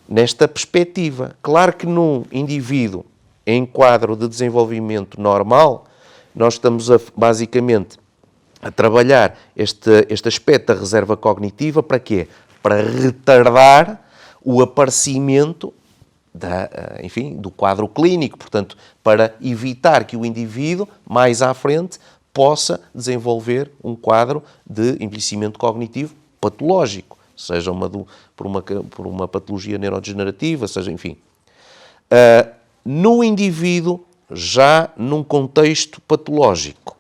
Nesta perspectiva, claro que num indivíduo em quadro de desenvolvimento normal, nós estamos basicamente a trabalhar este aspecto da reserva cognitiva para quê? Para retardar o aparecimento do quadro clínico, portanto, para evitar que o indivíduo, mais à frente, possa desenvolver um quadro de envelhecimento cognitivo patológico, seja por uma patologia neurodegenerativa, seja, enfim. No indivíduo, já num contexto patológico,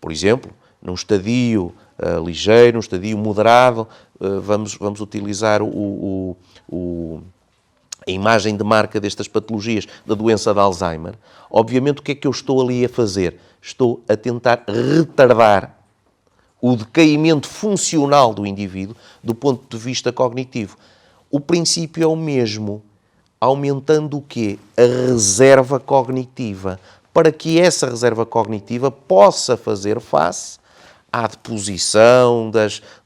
por exemplo, num estadio ligeiro, num estadio moderado, vamos utilizar a imagem de marca destas patologias da doença de Alzheimer. Obviamente, o que é que eu estou ali a fazer? Estou a tentar retardar o decaimento funcional do indivíduo do ponto de vista cognitivo. O princípio é o mesmo, aumentando o quê? A reserva cognitiva, para que essa reserva cognitiva possa fazer face à deposição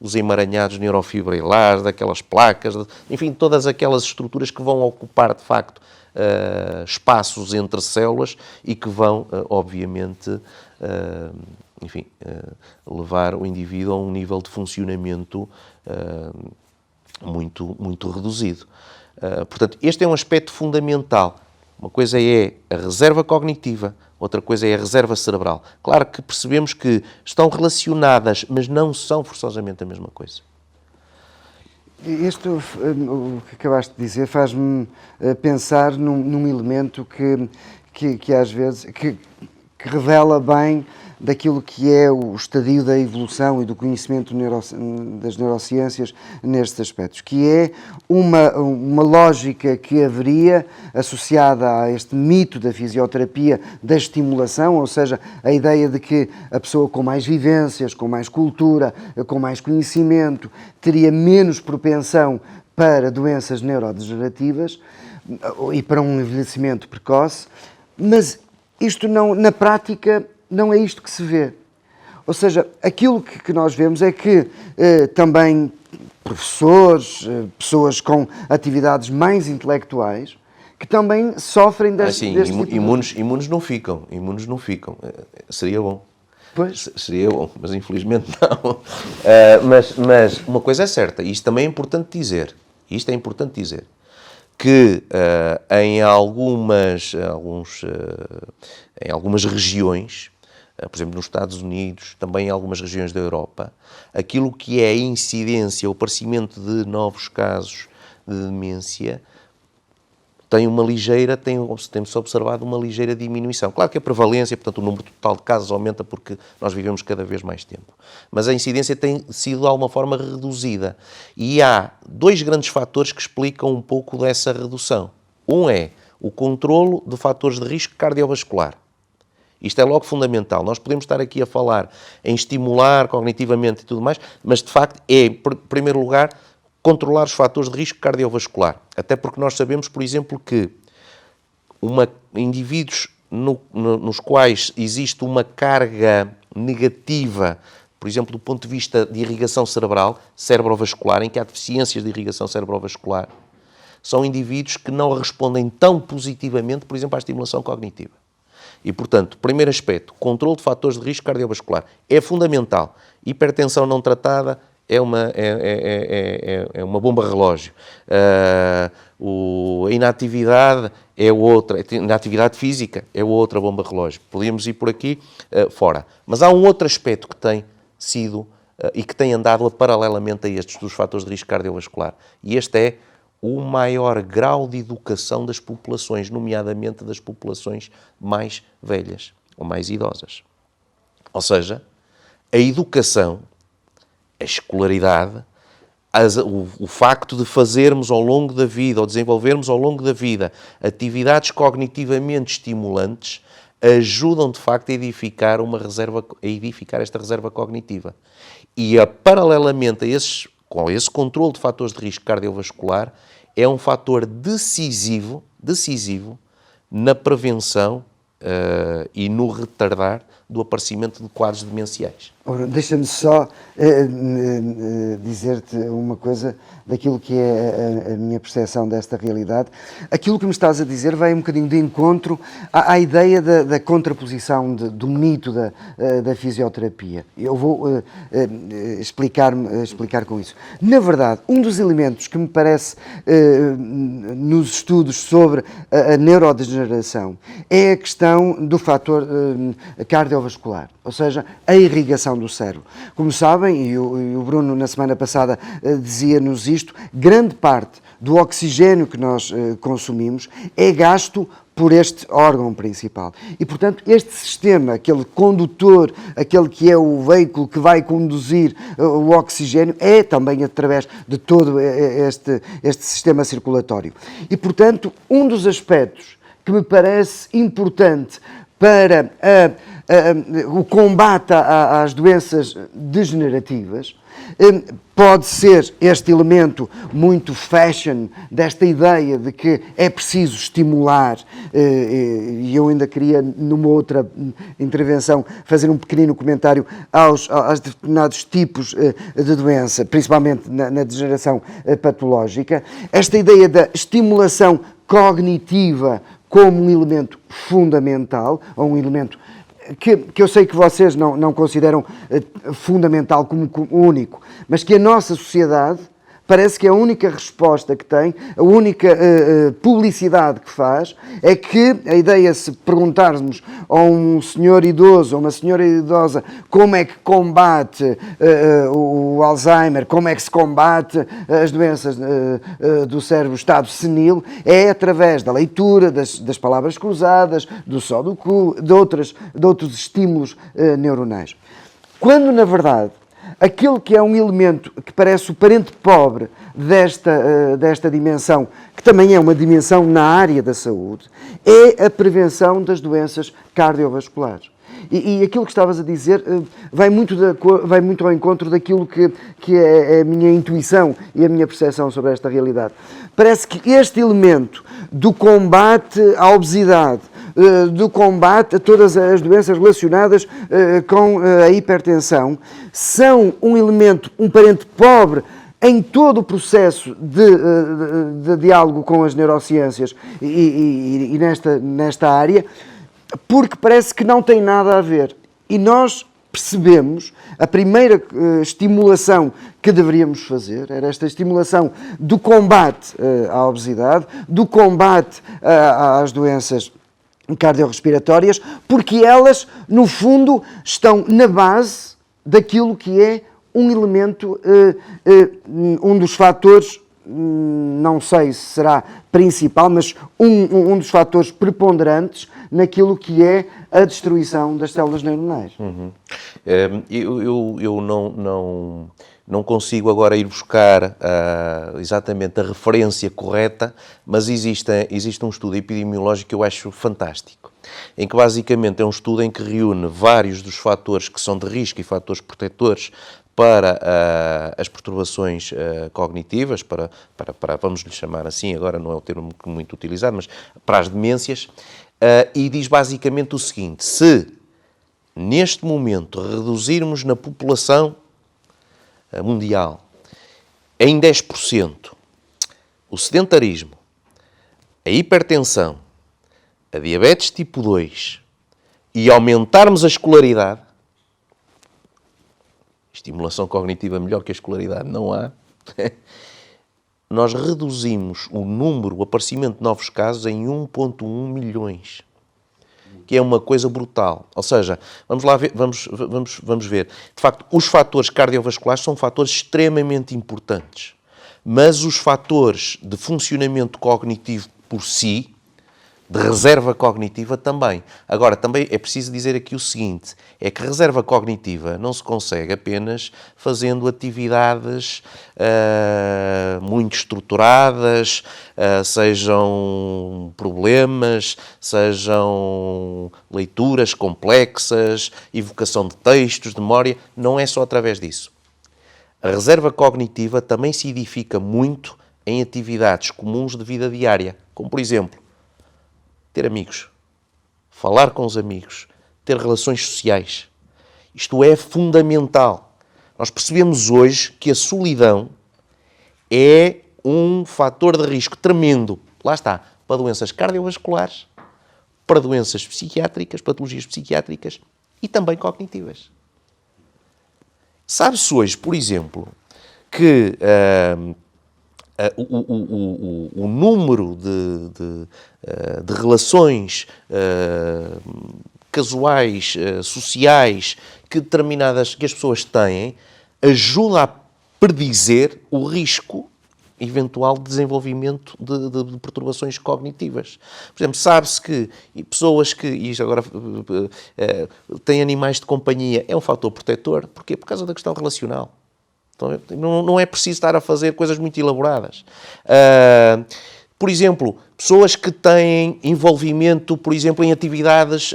dos emaranhados neurofibrilares, daquelas placas, enfim, todas aquelas estruturas que vão ocupar, de facto, espaços entre células e que vão, obviamente, levar o indivíduo a um nível de funcionamento muito reduzido. Portanto, este é um aspecto fundamental. Uma coisa é a reserva cognitiva, outra coisa é a reserva cerebral. Claro que percebemos que estão relacionadas, mas não são forçosamente a mesma coisa. Isto, o que acabaste de dizer, faz-me pensar num elemento que às vezes que revela bem daquilo que é o estadio da evolução e do conhecimento das neurociências nestes aspectos, que é uma lógica que haveria associada a este mito da fisioterapia da estimulação, ou seja, a ideia de que a pessoa com mais vivências, com mais cultura, com mais conhecimento, teria menos propensão para doenças neurodegenerativas e para um envelhecimento precoce, mas isto não, na prática, não é isto que se vê. Ou seja, aquilo que nós vemos é que também professores, pessoas com atividades mais intelectuais, que também sofrem deste tipo de... Imunes não ficam. Seria bom. Pois. Seria bom, mas infelizmente não. Mas uma coisa é certa, isto também é importante dizer. Que em algumas regiões, por exemplo, nos Estados Unidos, também em algumas regiões da Europa, aquilo que é a incidência, o aparecimento de novos casos de demência, tem-se observado uma ligeira diminuição. Claro que a prevalência, portanto, o número total de casos aumenta porque nós vivemos cada vez mais tempo. Mas a incidência tem sido, de alguma forma, reduzida. E há dois grandes fatores que explicam um pouco dessa redução. Um é o controlo de fatores de risco cardiovascular. Isto é logo fundamental. Nós podemos estar aqui a falar em estimular cognitivamente e tudo mais, mas, de facto, é, em primeiro lugar, controlar os fatores de risco cardiovascular. Até porque nós sabemos, por exemplo, que indivíduos nos quais existe uma carga negativa, por exemplo, do ponto de vista de irrigação cerebral, cerebrovascular, em que há deficiências de irrigação cerebrovascular, são indivíduos que não respondem tão positivamente, por exemplo, à estimulação cognitiva. E, portanto, primeiro aspecto, controle de fatores de risco cardiovascular é fundamental. Hipertensão não tratada é uma bomba relógio. A inatividade é outra, a inatividade física é outra bomba relógio. Podíamos ir por aqui fora. Mas há um outro aspecto que tem sido e que tem andado paralelamente a estes dos fatores de risco cardiovascular. E este é o maior grau de educação das populações, nomeadamente das populações mais velhas ou mais idosas. Ou seja, a educação, a escolaridade, o facto de fazermos ao longo da vida, ou desenvolvermos ao longo da vida, atividades cognitivamente estimulantes, ajudam de facto a edificar esta reserva cognitiva. E paralelamente com esse controle de fatores de risco cardiovascular, é um fator decisivo na prevenção e no retardar do aparecimento de quadros demenciais. Ora, deixa-me só dizer-te uma coisa daquilo que é a minha percepção desta realidade. Aquilo que me estás a dizer vai um bocadinho de encontro à ideia da contraposição do mito da fisioterapia. Eu vou explicar com isso. Na verdade, um dos elementos que me parece nos estudos sobre a neurodegeneração é a questão do fator cardiovascular, ou seja, a irrigação do cérebro. Como sabem, e o Bruno na semana passada dizia-nos isto, grande parte do oxigênio que nós consumimos é gasto por este órgão principal. E, portanto, este sistema, aquele condutor, aquele que é o veículo que vai conduzir o oxigênio, é também através de todo este sistema circulatório. E, portanto, um dos aspectos que me parece importante para o combate às doenças degenerativas pode ser este elemento muito fashion desta ideia de que é preciso estimular, e eu ainda queria numa outra intervenção fazer um pequenino comentário aos determinados tipos de doença, principalmente na degeneração patológica, esta ideia da estimulação cognitiva como um elemento fundamental, ou um elemento que eu sei que vocês não consideram fundamental como único, mas que a nossa sociedade parece que a única resposta que tem, a única publicidade que faz, é que a ideia, se perguntarmos a um senhor idoso ou uma senhora idosa como é que combate o Alzheimer, como é que se combate as doenças do cérebro, estado senil, é através da leitura, das palavras cruzadas, do só do cu, de outros estímulos neuronais. Quando, na verdade, aquele que é um elemento que parece o parente pobre desta dimensão, que também é uma dimensão na área da saúde, é a prevenção das doenças cardiovasculares. E aquilo que estavas a dizer vai muito ao encontro daquilo que é a minha intuição e a minha percepção sobre esta realidade. Parece que este elemento do combate à obesidade, do combate a todas as doenças relacionadas com a hipertensão, são um elemento, um parente pobre em todo o processo de diálogo com as neurociências e nesta área, porque parece que não tem nada a ver. E nós percebemos, a primeira estimulação que deveríamos fazer era esta estimulação do combate à obesidade, do combate às doenças cardiorrespiratórias, porque elas, no fundo, estão na base daquilo que é um elemento, um dos fatores, não sei se será principal, mas um dos fatores preponderantes naquilo que é a destruição das células neuronais. Eu não consigo agora ir buscar exatamente a referência correta, mas existe um estudo epidemiológico que eu acho fantástico, em que basicamente é um estudo em que reúne vários dos fatores que são de risco e fatores protetores para as perturbações cognitivas, para vamos lhe chamar assim, agora não é o termo muito utilizado, mas para as demências, e diz basicamente o seguinte: se neste momento reduzirmos na população mundial em 10% o sedentarismo, a hipertensão, a diabetes tipo 2 e aumentarmos a escolaridade, estimulação cognitiva melhor que a escolaridade não há, nós reduzimos o aparecimento de novos casos em 1,1 milhões. Que é uma coisa brutal. Ou seja, vamos lá ver, vamos ver. De facto, os fatores cardiovasculares são fatores extremamente importantes, mas os fatores de funcionamento cognitivo por si, de reserva cognitiva também. Agora, também é preciso dizer aqui o seguinte, é que reserva cognitiva não se consegue apenas fazendo atividades muito estruturadas, sejam problemas, sejam leituras complexas, evocação de textos, de memória, não é só através disso. A reserva cognitiva também se edifica muito em atividades comuns de vida diária, como por exemplo, ter amigos, falar com os amigos, ter relações sociais. Isto é fundamental. Nós percebemos hoje que a solidão é um fator de risco tremendo. Lá está, para doenças cardiovasculares, para doenças psiquiátricas, patologias psiquiátricas e também cognitivas. Sabe-se hoje, por exemplo, que o número de relações casuais, sociais, que as pessoas têm, ajuda a predizer o risco eventual de desenvolvimento de perturbações cognitivas. Por exemplo, sabe-se que pessoas que, e isto agora têm animais de companhia, é um fator protetor. Porquê? Por causa da questão relacional. Então, não é preciso estar a fazer coisas muito elaboradas. Por exemplo, pessoas que têm envolvimento, por exemplo, em atividades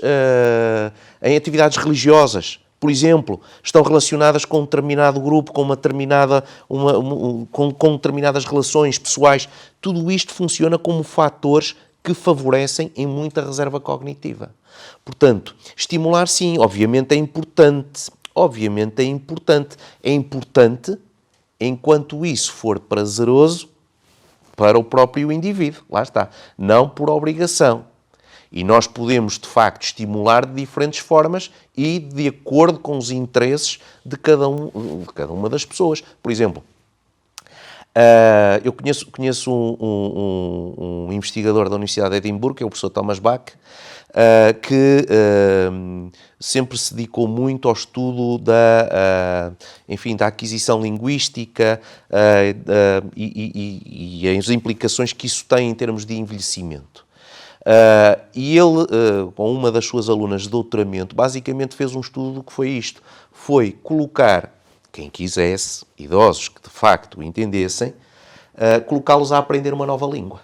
religiosas, por exemplo, estão relacionadas com um determinado grupo, com com determinadas relações pessoais. Tudo isto funciona como fatores que favorecem em muita reserva cognitiva. Portanto, estimular sim, obviamente é importante. Obviamente é importante. É importante enquanto isso for prazeroso para o próprio indivíduo. Lá está. Não por obrigação. E nós podemos, de facto, estimular de diferentes formas e de acordo com os interesses de cada uma das pessoas. Por exemplo, eu conheço um investigador da Universidade de Edimburgo, que é o professor Thomas Bach, que sempre se dedicou muito ao estudo da aquisição linguística e as implicações que isso tem em termos de envelhecimento. E ele, com uma das suas alunas de doutoramento, basicamente fez um estudo do que foi isto. Foi colocar, quem quisesse, idosos que de facto o entendessem, colocá-los a aprender uma nova língua.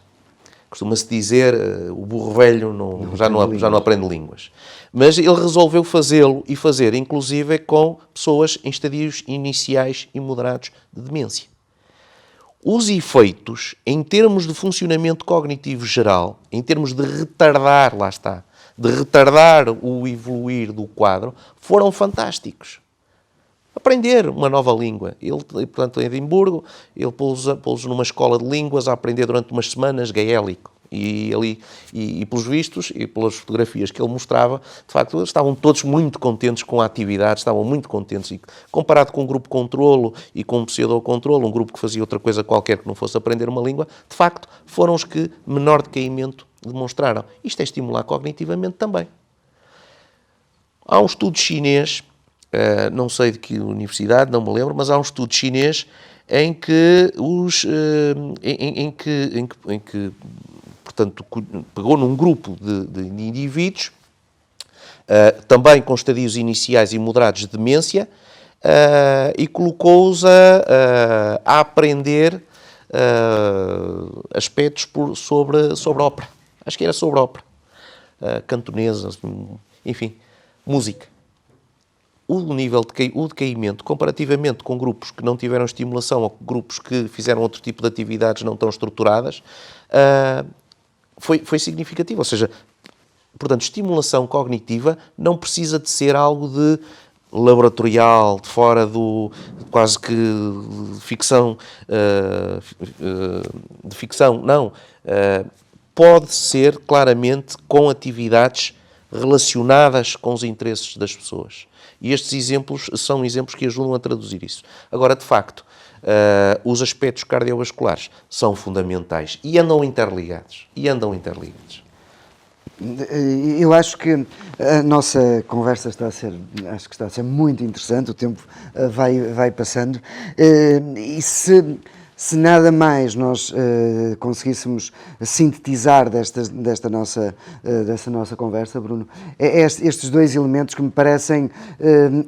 Costuma-se dizer, o burro velho já não aprende línguas. Mas ele resolveu fazê-lo e fazer, inclusive, com pessoas em estadios iniciais e moderados de demência. Os efeitos, em termos de funcionamento cognitivo geral, em termos de retardar, lá está, de retardar o evoluir do quadro, foram fantásticos. Aprender uma nova língua. Ele, portanto, em Edimburgo, ele pôs numa escola de línguas a aprender durante umas semanas gaélico. E pelos vistos e pelas fotografias que ele mostrava, de facto, estavam todos muito contentes com a atividade, estavam muito contentes. E, comparado com um grupo controlo e com um pseudo-controlo, um grupo que fazia outra coisa qualquer que não fosse aprender uma língua, de facto, foram os que menor decaimento demonstraram. Isto é estimular cognitivamente também. Há um estudo chinês, não sei de que universidade, não me lembro, mas há um estudo chinês em que portanto, pegou num grupo de indivíduos, também com estadios iniciais e moderados de demência, e colocou-os a aprender aspectos sobre ópera. Acho que era sobre ópera. Cantonesa, enfim, música. O decaimento, comparativamente com grupos que não tiveram estimulação ou grupos que fizeram outro tipo de atividades não tão estruturadas, foi significativo. Ou seja, portanto, estimulação cognitiva não precisa de ser algo de laboratorial, de fora do quase que de ficção, não. Pode ser claramente com atividades relacionadas com os interesses das pessoas. E estes exemplos são exemplos que ajudam a traduzir isso. Agora, de facto, os aspectos cardiovasculares são fundamentais e andam interligados. Eu acho que a nossa conversa está a ser muito interessante, o tempo vai passando, e se nada mais nós conseguíssemos sintetizar desta nossa conversa, Bruno, estes dois elementos que me parecem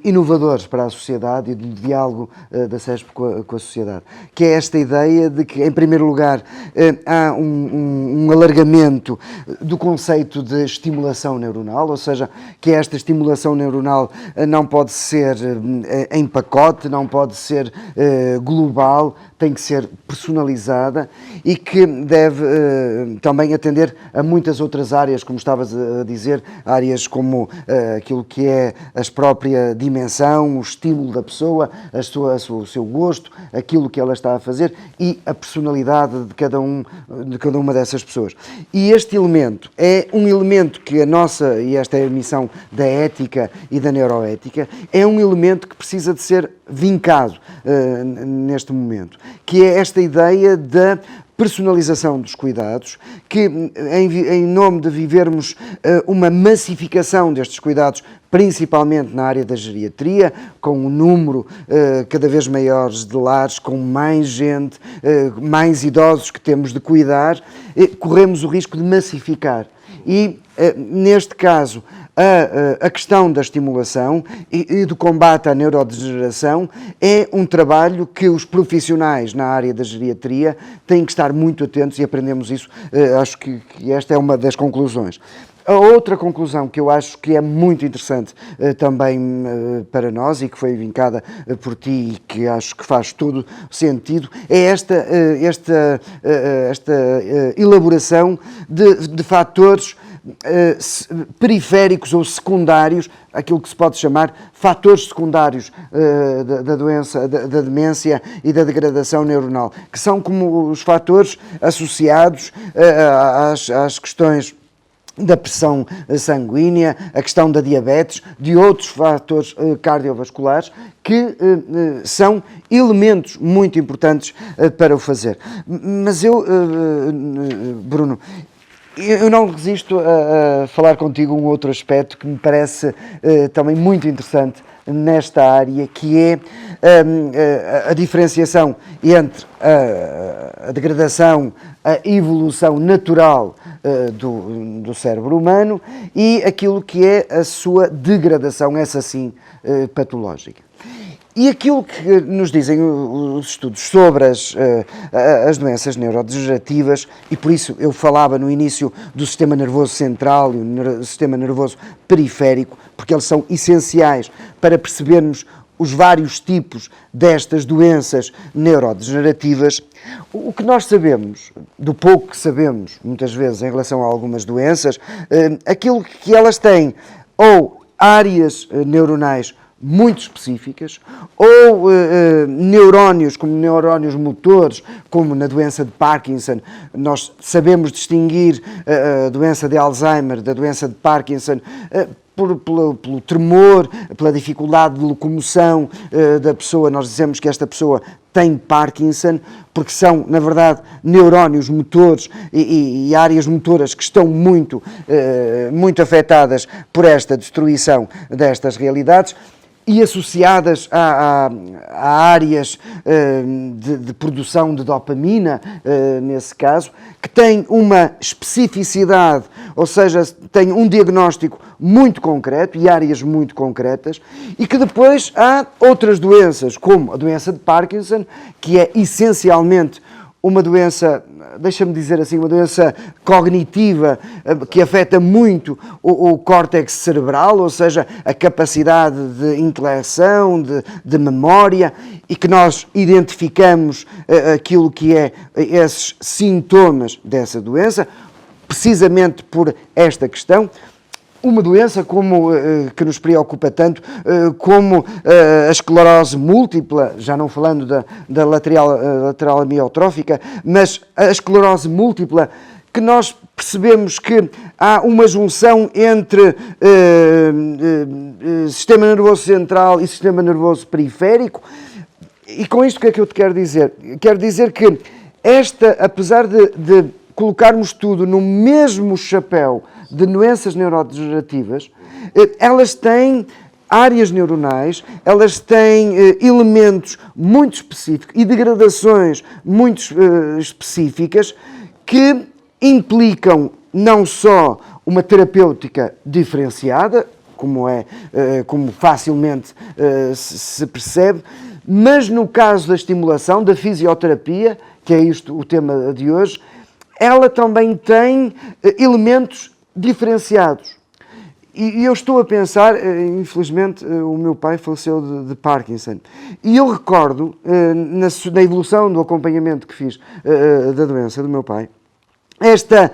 inovadores para a sociedade e do diálogo da CESP com a sociedade, que é esta ideia de que, em primeiro lugar, há um alargamento do conceito de estimulação neuronal, ou seja, que esta estimulação neuronal não pode ser em pacote, não pode ser global, tem que ser personalizada e que deve também atender a muitas outras áreas, como estavas a dizer, áreas como aquilo que é a própria dimensão, o estímulo da pessoa, o seu gosto, aquilo que ela está a fazer e a personalidade de cada uma dessas pessoas. E este elemento é um elemento que e esta é a missão da ética e da neuroética, é um elemento que precisa de ser vincado neste momento, que é esta ideia da personalização dos cuidados, que em nome de vivermos uma massificação destes cuidados, principalmente na área da geriatria, com um número cada vez maior de lares, com mais gente, mais idosos que temos de cuidar, corremos o risco de massificar. E, neste caso, a questão da estimulação e do combate à neurodegeneração é um trabalho que os profissionais na área da geriatria têm que estar muito atentos e aprendemos isso. Acho que esta é uma das conclusões. A outra conclusão que eu acho que é muito interessante também para nós e que foi vincada por ti e que acho que faz todo sentido é esta elaboração de fatores periféricos ou secundários, aquilo que se pode chamar fatores secundários da doença, da demência e da degradação neuronal, que são como os fatores associados às questões da pressão sanguínea, a questão da diabetes, de outros fatores cardiovasculares que são elementos muito importantes para o fazer. Mas Bruno, eu não resisto a falar contigo um outro aspecto que me parece também muito interessante nesta área, que é a diferenciação entre a degradação, a evolução natural do cérebro humano e aquilo que é a sua degradação, essa sim, patológica. E aquilo que nos dizem os estudos sobre as doenças neurodegenerativas, e por isso eu falava no início do sistema nervoso central e o sistema nervoso periférico, porque eles são essenciais para percebermos os vários tipos destas doenças neurodegenerativas. O que nós sabemos, do pouco que sabemos, muitas vezes, em relação a algumas doenças, aquilo que elas têm, ou áreas neuronais muito específicas, ou neurónios, como neurónios motores, como na doença de Parkinson. Nós sabemos distinguir a doença de Alzheimer da doença de Parkinson pelo tremor, pela dificuldade de locomoção da pessoa. Nós dizemos que esta pessoa tem Parkinson, porque são, na verdade, neurónios motores e áreas motoras que estão muito afetadas por esta destruição destas realidades e associadas a áreas de produção de dopamina, nesse caso, que têm uma especificidade, ou seja, têm um diagnóstico muito concreto e áreas muito concretas, e que depois há outras doenças, como a doença de Parkinson, que é essencialmente uma doença, deixa-me dizer assim, uma doença cognitiva que afeta muito o córtex cerebral, ou seja, a capacidade de intelecção, de memória, e que nós identificamos aquilo que é esses sintomas dessa doença, precisamente por esta questão. Uma doença que nos preocupa tanto como a esclerose múltipla, já não falando da lateral amiotrófica, mas a esclerose múltipla, que nós percebemos que há uma junção entre sistema nervoso central e sistema nervoso periférico. E com isto o que é que eu te quero dizer? Quero dizer que apesar de colocarmos tudo no mesmo chapéu de doenças neurodegenerativas, elas têm áreas neuronais, elas têm elementos muito específicos e degradações muito específicas que implicam não só uma terapêutica diferenciada, como facilmente se percebe, mas no caso da estimulação, da fisioterapia, que é isto o tema de hoje, ela também tem elementos diferenciados. E eu estou a pensar, infelizmente, o meu pai faleceu de Parkinson. E eu recordo, na evolução do acompanhamento que fiz da doença do meu pai, esta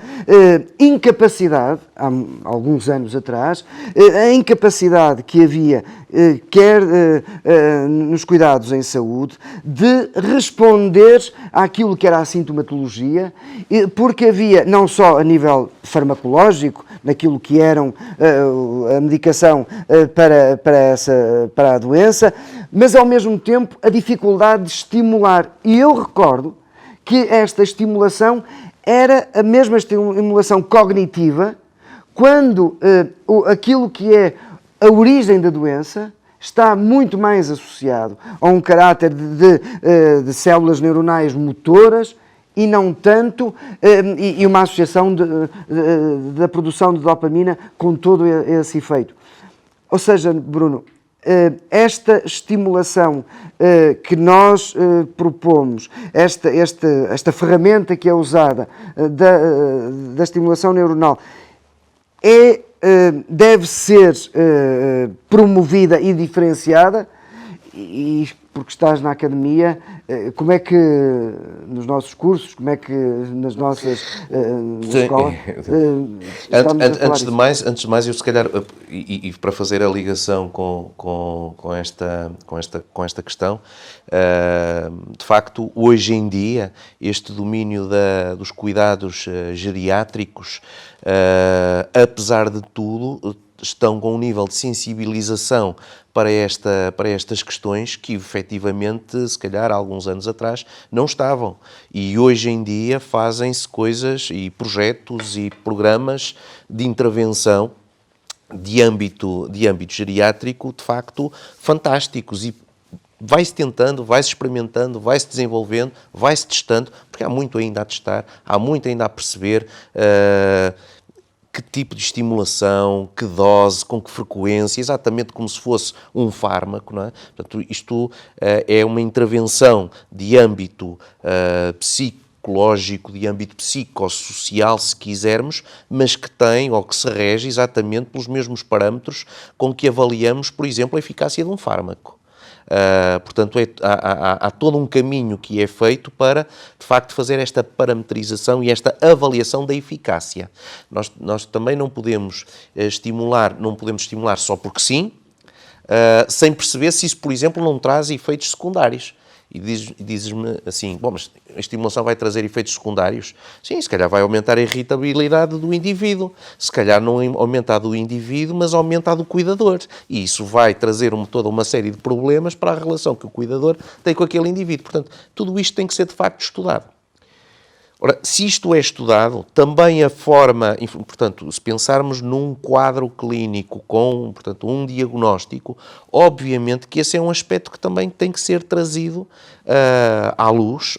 incapacidade, há alguns anos atrás, a incapacidade que havia, quer nos cuidados em saúde, de responder àquilo que era a sintomatologia, porque havia, não só a nível farmacológico, naquilo que eram a medicação para a doença, mas ao mesmo tempo a dificuldade de estimular. E eu recordo que esta estimulação era a mesma estimulação cognitiva quando aquilo que é a origem da doença está muito mais associado a um caráter de células neuronais motoras e não tanto, e uma associação da produção de dopamina com todo esse efeito. Ou seja, Bruno, esta estimulação que nós propomos, esta ferramenta que é usada da estimulação neuronal, deve ser promovida e diferenciada, e porque estás na academia, como é que nos nossos cursos, como é que nas nossas escolas... Antes de mais, eu se calhar, e para fazer a ligação com esta questão, de facto, hoje em dia, este domínio dos cuidados geriátricos, apesar de tudo, estão com um nível de sensibilização para estas questões que, efetivamente, se calhar, há alguns anos atrás, não estavam. E hoje em dia fazem-se coisas e projetos e programas de intervenção de âmbito geriátrico, de facto, fantásticos. E vai-se tentando, vai-se experimentando, vai-se desenvolvendo, vai-se testando, porque há muito ainda a testar, há muito ainda a perceber que tipo de estimulação, que dose, com que frequência, exatamente como se fosse um fármaco, não é? Portanto, isto é uma intervenção de âmbito psicológico, de âmbito psicossocial, se quisermos, mas que tem, ou que se rege exatamente pelos mesmos parâmetros com que avaliamos, por exemplo, a eficácia de um fármaco. Portanto, há todo um caminho que é feito para, de facto, fazer esta parametrização e esta avaliação da eficácia. Nós também não podemos estimular só porque sim, sem perceber se isso, por exemplo, não traz efeitos secundários. E dizes-me assim, bom, mas a estimulação vai trazer efeitos secundários? Sim, se calhar vai aumentar a irritabilidade do indivíduo. Se calhar não aumenta a do indivíduo, mas aumenta a do cuidador. E isso vai trazer toda uma série de problemas para a relação que o cuidador tem com aquele indivíduo. Portanto, tudo isto tem que ser, de facto, estudado. Ora, se isto é estudado, também a forma, portanto, se pensarmos num quadro clínico com, portanto, um diagnóstico, obviamente que esse é um aspecto que também tem que ser trazido à luz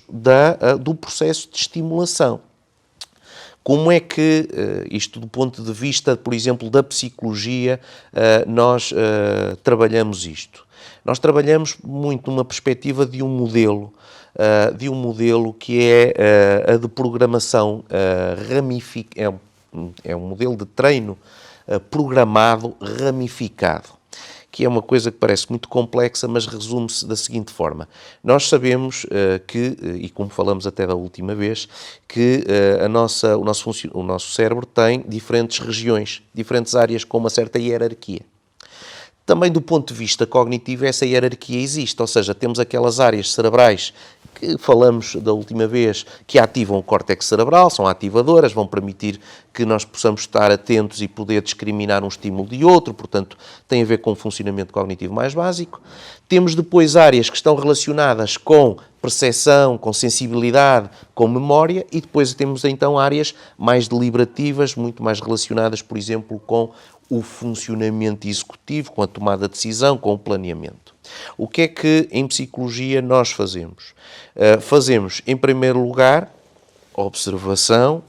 do processo de estimulação. Como é que, isto do ponto de vista, por exemplo, da psicologia, nós trabalhamos isto? Nós trabalhamos muito numa perspectiva de um modelo que é a de programação ramificada, é um modelo de treino programado ramificado, que é uma coisa que parece muito complexa, mas resume-se da seguinte forma. Nós sabemos que, e como falamos até da última vez, que o nosso cérebro tem diferentes regiões, diferentes áreas com uma certa hierarquia. Também do ponto de vista cognitivo, essa hierarquia existe, ou seja, temos aquelas áreas cerebrais que falamos da última vez, que ativam o córtex cerebral, são ativadoras, vão permitir que nós possamos estar atentos e poder discriminar um estímulo de outro, portanto, tem a ver com o funcionamento cognitivo mais básico. Temos depois áreas que estão relacionadas com percepção, com sensibilidade, com memória, e depois temos então áreas mais deliberativas, muito mais relacionadas, por exemplo, com o funcionamento executivo, com a tomada de decisão, com o planeamento. O que é que em psicologia nós fazemos? Fazemos, em primeiro lugar, a observação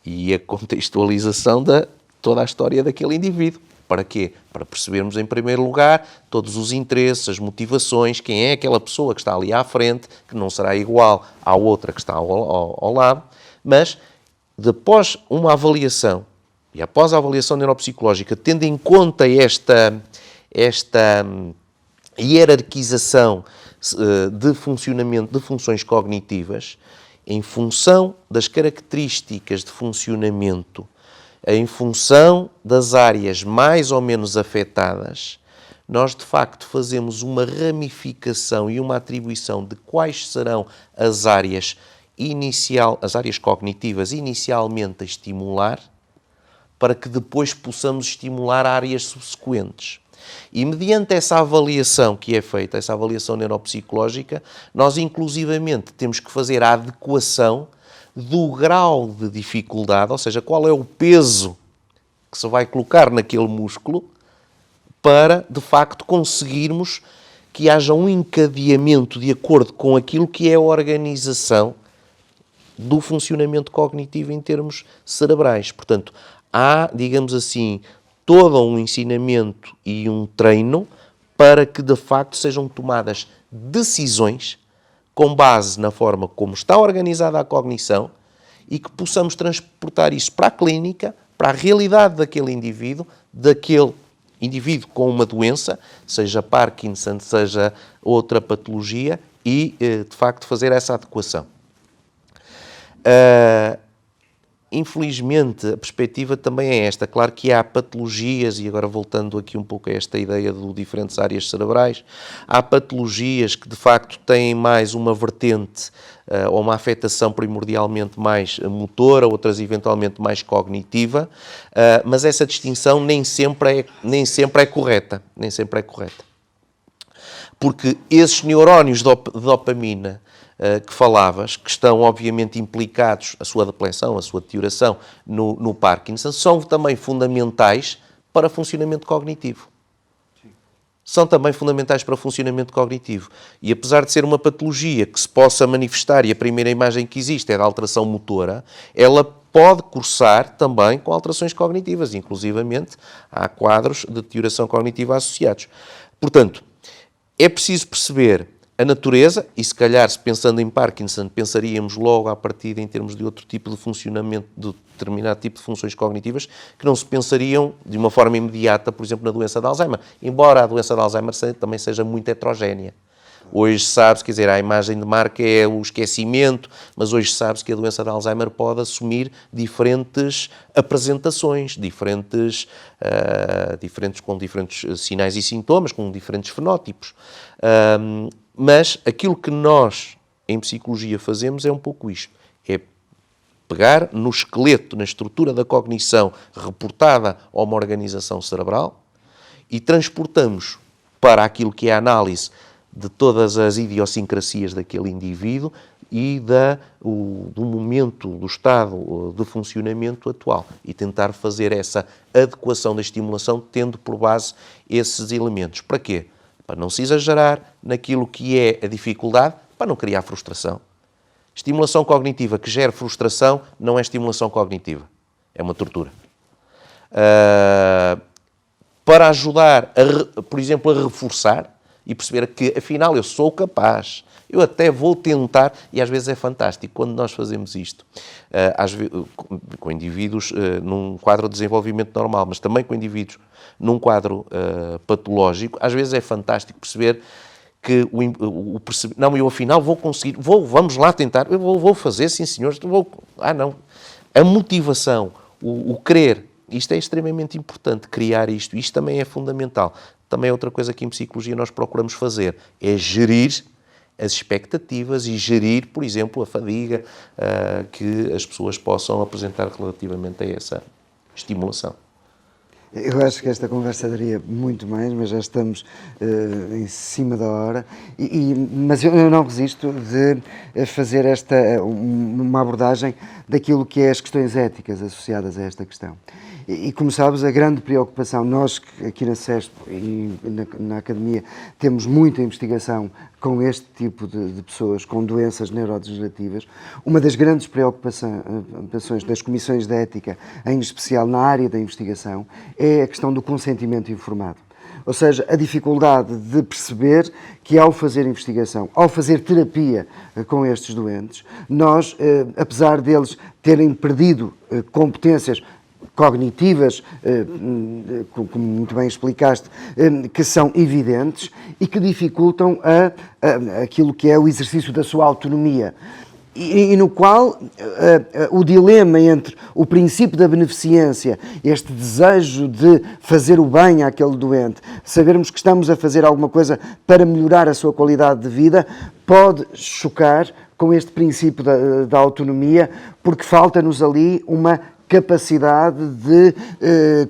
e a contextualização de toda a história daquele indivíduo. Para quê? Para percebermos, em primeiro lugar, todos os interesses, as motivações, quem é aquela pessoa que está ali à frente, que não será igual à outra que está ao lado, mas, depois uma avaliação, e após a avaliação neuropsicológica, tendo em conta esta hierarquização de funcionamento de funções cognitivas, em função das características de funcionamento, em função das áreas mais ou menos afetadas, nós de facto fazemos uma ramificação e uma atribuição de quais serão as áreas cognitivas inicialmente a estimular, para que depois possamos estimular áreas subsequentes. E mediante essa avaliação que é feita, essa avaliação neuropsicológica, nós inclusivamente temos que fazer a adequação do grau de dificuldade, ou seja, qual é o peso que se vai colocar naquele músculo para, de facto, conseguirmos que haja um encadeamento de acordo com aquilo que é a organização do funcionamento cognitivo em termos cerebrais. Portanto, há, digamos assim, todo um ensinamento e um treino para que, de facto, sejam tomadas decisões com base na forma como está organizada a cognição e que possamos transportar isso para a clínica, para a realidade daquele indivíduo com uma doença, seja Parkinson, seja outra patologia, e, de facto, fazer essa adequação. Infelizmente, a perspectiva também é esta. Claro que há patologias, e agora voltando aqui um pouco a esta ideia de diferentes áreas cerebrais, há patologias que de facto têm mais uma vertente ou uma afetação primordialmente mais motora, outras eventualmente mais cognitiva, mas essa distinção nem sempre é correta. Nem sempre é correta. Porque esses neurónios de dopamina que falavas, que estão obviamente implicados, a sua depleção, a sua deterioração no Parkinson, são também fundamentais para o funcionamento cognitivo. Sim. São também fundamentais para o funcionamento cognitivo. E apesar de ser uma patologia que se possa manifestar, e a primeira imagem que existe é da alteração motora, ela pode cursar também com alterações cognitivas, inclusivamente há quadros de deterioração cognitiva associados. Portanto, é preciso perceber a natureza, e se calhar, se pensando em Parkinson, pensaríamos logo à partida em termos de outro tipo de funcionamento, de determinado tipo de funções cognitivas, que não se pensariam de uma forma imediata, por exemplo, na doença de Alzheimer. Embora a doença de Alzheimer também seja muito heterogénea. Hoje sabe-se, quer dizer, a imagem de marca é o esquecimento, mas hoje sabe-se que a doença de Alzheimer pode assumir diferentes apresentações, com diferentes sinais e sintomas, com diferentes fenótipos. Mas aquilo que nós, em psicologia, fazemos é um pouco isto. É pegar no esqueleto, na estrutura da cognição reportada a uma organização cerebral e transportamos para aquilo que é a análise de todas as idiosincrasias daquele indivíduo e do momento, do estado de funcionamento atual. E tentar fazer essa adequação da estimulação tendo por base esses elementos. Para quê? Para não se exagerar naquilo que é a dificuldade, para não criar frustração. Estimulação cognitiva que gera frustração não é estimulação cognitiva, é uma tortura. Para ajudar, por exemplo, a reforçar e perceber que, afinal, eu sou capaz, eu até vou tentar, e às vezes é fantástico quando nós fazemos isto, com indivíduos num quadro de desenvolvimento normal, mas também com indivíduos num quadro patológico, às vezes é fantástico perceber que não, eu afinal vou conseguir, vamos lá tentar, eu vou fazer, sim senhores, não. A motivação, o querer, isto é extremamente importante, criar isto também é fundamental. Também é outra coisa que em psicologia nós procuramos fazer, é gerir as expectativas e gerir, por exemplo, a fadiga que as pessoas possam apresentar relativamente a essa estimulação. Eu acho que esta conversa daria muito mais, mas já estamos em cima da hora. Mas eu não resisto de fazer uma abordagem daquilo que é as questões éticas associadas a esta questão. E como sabes, a grande preocupação, nós aqui na CESP e na Academia temos muita investigação com este tipo de pessoas com doenças neurodegenerativas. Uma das grandes preocupações das comissões de ética, em especial na área da investigação, é a questão do consentimento informado. Ou seja, a dificuldade de perceber que ao fazer investigação, ao fazer terapia com estes doentes, nós, apesar deles terem perdido competências cognitivas, como muito bem explicaste, que são evidentes e que dificultam aquilo que é o exercício da sua autonomia. E no qual o dilema entre o princípio da beneficência, este desejo de fazer o bem àquele doente, sabermos que estamos a fazer alguma coisa para melhorar a sua qualidade de vida, pode chocar com este princípio da autonomia, porque falta-nos ali uma capacidade de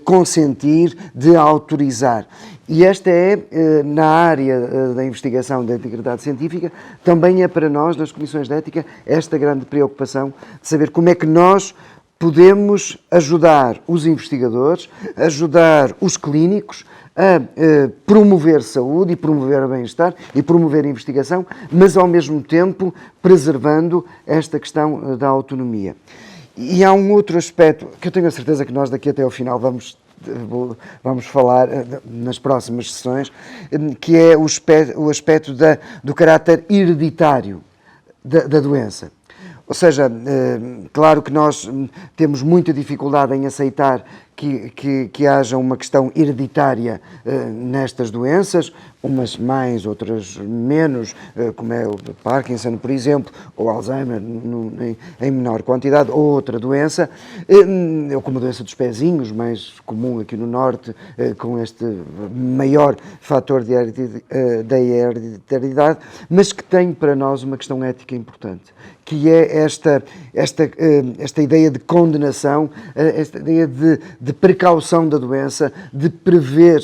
consentir, de autorizar. E esta é, na área da investigação da integridade científica, também é para nós, nas comissões de ética, esta grande preocupação de saber como é que nós podemos ajudar os investigadores, ajudar os clínicos a promover saúde e promover bem-estar e promover a investigação, mas ao mesmo tempo preservando esta questão da autonomia. E há um outro aspecto que eu tenho a certeza que nós daqui até ao final vamos falar nas próximas sessões, que é o aspecto do caráter hereditário da doença. Ou seja, claro que nós temos muita dificuldade em aceitar que haja uma questão hereditária nestas doenças, umas mais, outras menos, como é o Parkinson, por exemplo, ou Alzheimer em menor quantidade, ou outra doença, ou como a doença dos pezinhos, mais comum aqui no Norte, com este maior fator da hereditariedade, mas que tem para nós uma questão ética importante, que é esta ideia de condenação, esta ideia de precaução da doença, de prever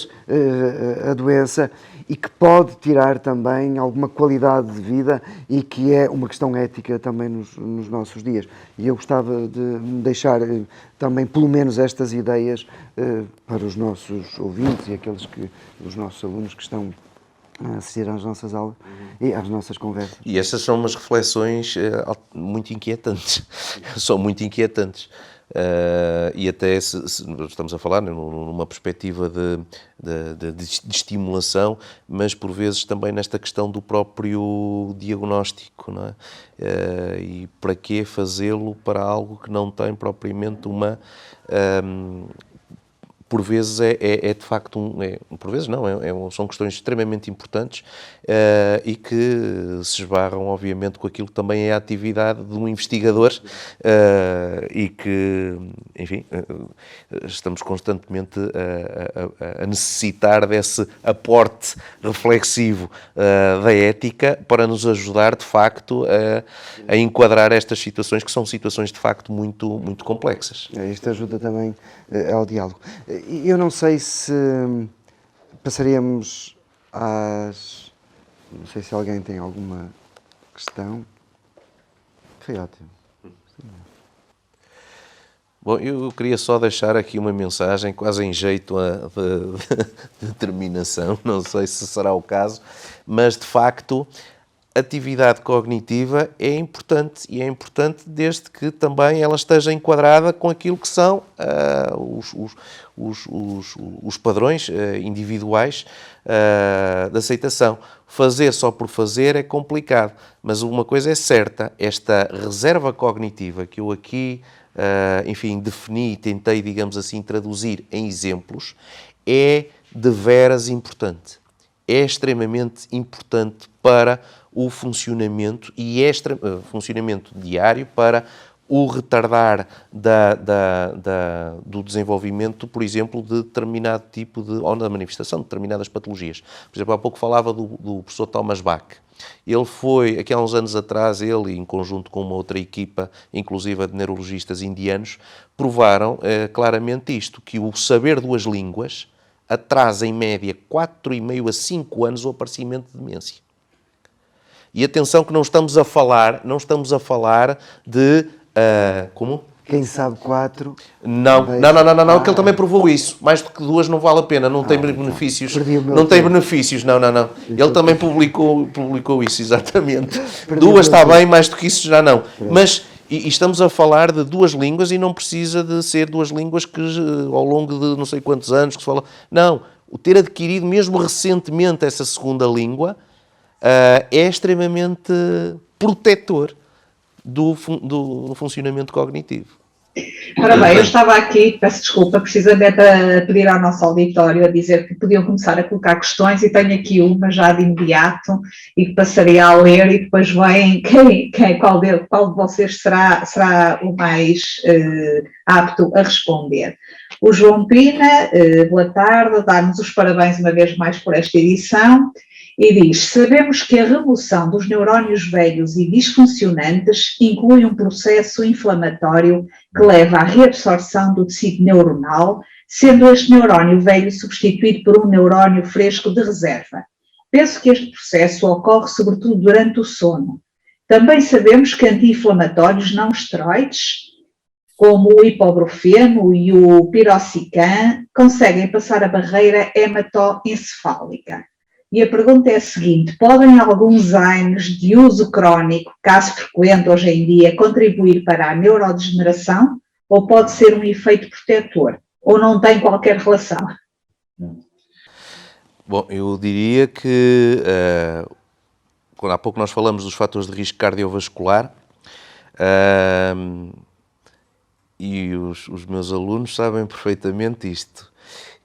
a doença e que pode tirar também alguma qualidade de vida e que é uma questão ética também nos nossos dias. E eu gostava de deixar também pelo menos estas ideias para os nossos ouvintes e os nossos alunos que estão a assistir às nossas aulas e às nossas conversas. E essas são umas reflexões muito inquietantes, são muito inquietantes. E até se estamos a falar numa perspectiva de estimulação, mas por vezes também nesta questão do próprio diagnóstico, não é? E para que fazê-lo para algo que não tem propriamente uma... por vezes é de facto por vezes não, são questões extremamente importantes e que se esbarram obviamente com aquilo que também é a atividade de um investigador e que, enfim, estamos constantemente a necessitar desse aporte reflexivo da ética para nos ajudar de facto a enquadrar estas situações que são situações de facto muito, muito complexas. Isto ajuda também ao diálogo. Eu não sei se passaríamos às... Não sei se alguém tem alguma questão. Foi ótimo. Bom, eu queria só deixar aqui uma mensagem, quase em jeito de terminação, não sei se será o caso, mas de facto... atividade cognitiva é importante e é importante desde que também ela esteja enquadrada com aquilo que são os padrões individuais de aceitação. Fazer só por fazer é complicado, mas uma coisa é certa, esta reserva cognitiva que eu aqui, enfim, defini e tentei, digamos assim, traduzir em exemplos, é deveras importante. É extremamente importante para o funcionamento e funcionamento diário para o retardar do desenvolvimento, por exemplo, de determinado tipo ou da manifestação de determinadas patologias. Por exemplo, há pouco falava do professor Thomas Bach. Ele foi, aqui há uns anos atrás, ele, em conjunto com uma outra equipa, inclusive de neurologistas indianos, provaram claramente isto, que o saber duas línguas atrasa em média 4,5 a 5 anos o aparecimento de demência. E atenção que não estamos a falar de... como? Quem sabe 4... Não, que ele também provou isso. Mais do que 2 não vale a pena, não tem benefícios. Não tem benefícios, não. Ele também publicou isso, exatamente. 2 está bem, mais do que isso já não. Mas e estamos a falar de 2 línguas e não precisa de ser 2 línguas que ao longo de não sei quantos anos que se fala. Não, o ter adquirido mesmo recentemente essa segunda língua é extremamente protetor do funcionamento cognitivo. Ora bem, eu estava aqui, peço desculpa, precisamente a pedir ao nosso auditório a dizer que podiam começar a colocar questões e tenho aqui uma já de imediato e que passaria a ler e depois vem qual de vocês será o mais apto a responder. O João Pina, boa tarde, dá-nos os parabéns uma vez mais por esta edição. E diz, sabemos que a remoção dos neurónios velhos e disfuncionantes inclui um processo inflamatório que leva à reabsorção do tecido neuronal, sendo este neurónio velho substituído por um neurónio fresco de reserva. Penso que este processo ocorre sobretudo durante o sono. Também sabemos que anti-inflamatórios não esteroides, como o ibuprofeno e o piroxicam, conseguem passar a barreira hematoencefálica. E a pergunta é a seguinte, podem alguns AINES de uso crónico, caso frequente hoje em dia, contribuir para a neurodegeneração ou pode ser um efeito protetor? Ou não tem qualquer relação? Bom, eu diria que, quando há pouco nós falamos dos fatores de risco cardiovascular, e os meus alunos sabem perfeitamente isto,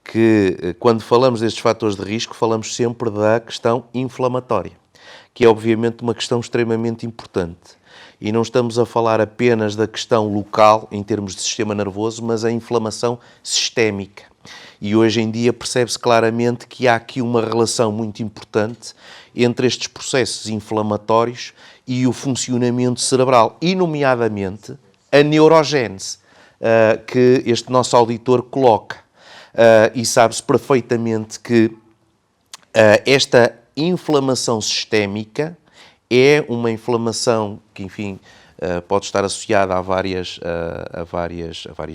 que quando falamos destes fatores de risco, falamos sempre da questão inflamatória, que é obviamente uma questão extremamente importante. E não estamos a falar apenas da questão local, em termos de sistema nervoso, mas a inflamação sistémica. E hoje em dia percebe-se claramente que há aqui uma relação muito importante entre estes processos inflamatórios e o funcionamento cerebral, e nomeadamente a neurogénese, que este nosso auditor coloca. E sabe-se perfeitamente que esta inflamação sistémica é uma inflamação que, enfim, pode estar associada a várias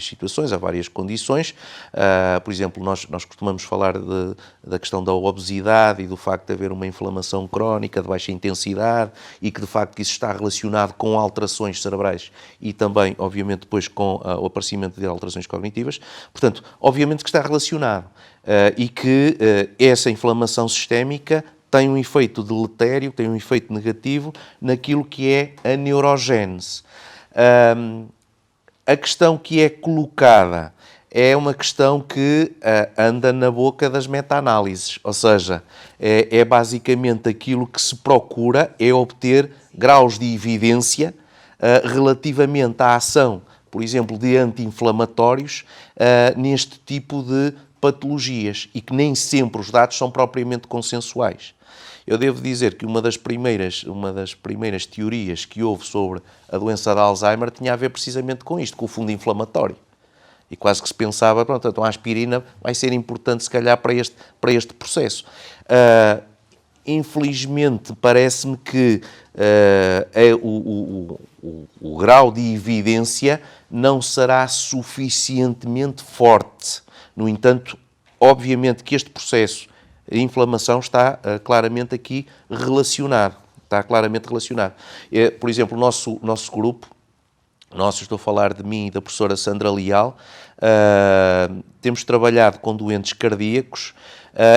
situações, a várias condições. Por exemplo, nós costumamos falar da questão da obesidade e do facto de haver uma inflamação crónica de baixa intensidade e que, de facto, isso está relacionado com alterações cerebrais e também, obviamente, depois com o aparecimento de alterações cognitivas. Portanto, obviamente que está relacionado e que essa inflamação sistémica tem um efeito deletério, tem um efeito negativo naquilo que é a neurogénese. A questão que é colocada é uma questão que anda na boca das meta-análises, ou seja, é basicamente aquilo que se procura é obter graus de evidência relativamente à ação, por exemplo, de anti-inflamatórios neste tipo de patologias e que nem sempre os dados são propriamente consensuais. Eu devo dizer que uma das primeiras teorias que houve sobre a doença de Alzheimer tinha a ver precisamente com isto, com o fundo inflamatório. E quase que se pensava, pronto, então a aspirina vai ser importante se calhar para este processo. Infelizmente, parece-me que o grau de evidência não será suficientemente forte. No entanto, obviamente que este processo a inflamação está claramente aqui relacionado. Está claramente relacionado. Por exemplo, o nosso grupo, estou a falar de mim e da professora Sandra Leal, temos trabalhado com doentes cardíacos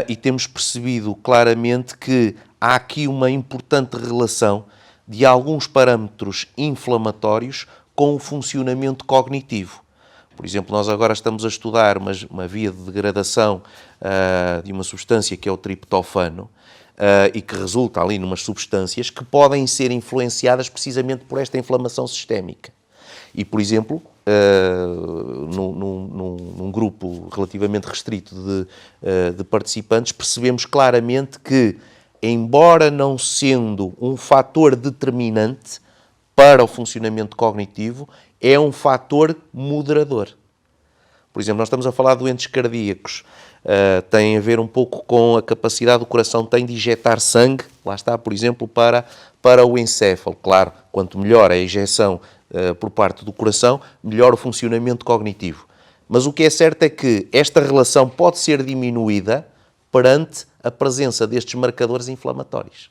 e temos percebido claramente que há aqui uma importante relação de alguns parâmetros inflamatórios com o funcionamento cognitivo. Por exemplo, nós agora estamos a estudar uma via de degradação de uma substância que é o triptofano e que resulta ali numas substâncias que podem ser influenciadas precisamente por esta inflamação sistémica. E, por exemplo, num grupo relativamente restrito de participantes, percebemos claramente que embora não sendo um fator determinante para o funcionamento cognitivo, é um fator moderador. Por exemplo, nós estamos a falar de doentes cardíacos, tem a ver um pouco com a capacidade do coração tem de injetar sangue, lá está, por exemplo, para o encéfalo. Claro, quanto melhor a injeção por parte do coração, melhor o funcionamento cognitivo. Mas o que é certo é que esta relação pode ser diminuída perante a presença destes marcadores inflamatórios.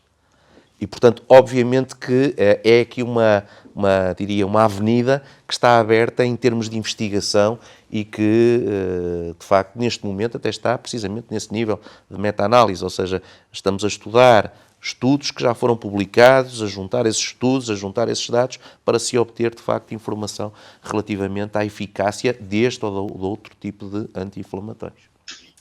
E, portanto, obviamente que é aqui diria, uma avenida que está aberta em termos de investigação e que, de facto, neste momento até está precisamente nesse nível de meta-análise, ou seja, estamos a estudar estudos que já foram publicados, a juntar esses estudos, a juntar esses dados para se obter, de facto, informação relativamente à eficácia deste ou do outro tipo de anti-inflamatórios.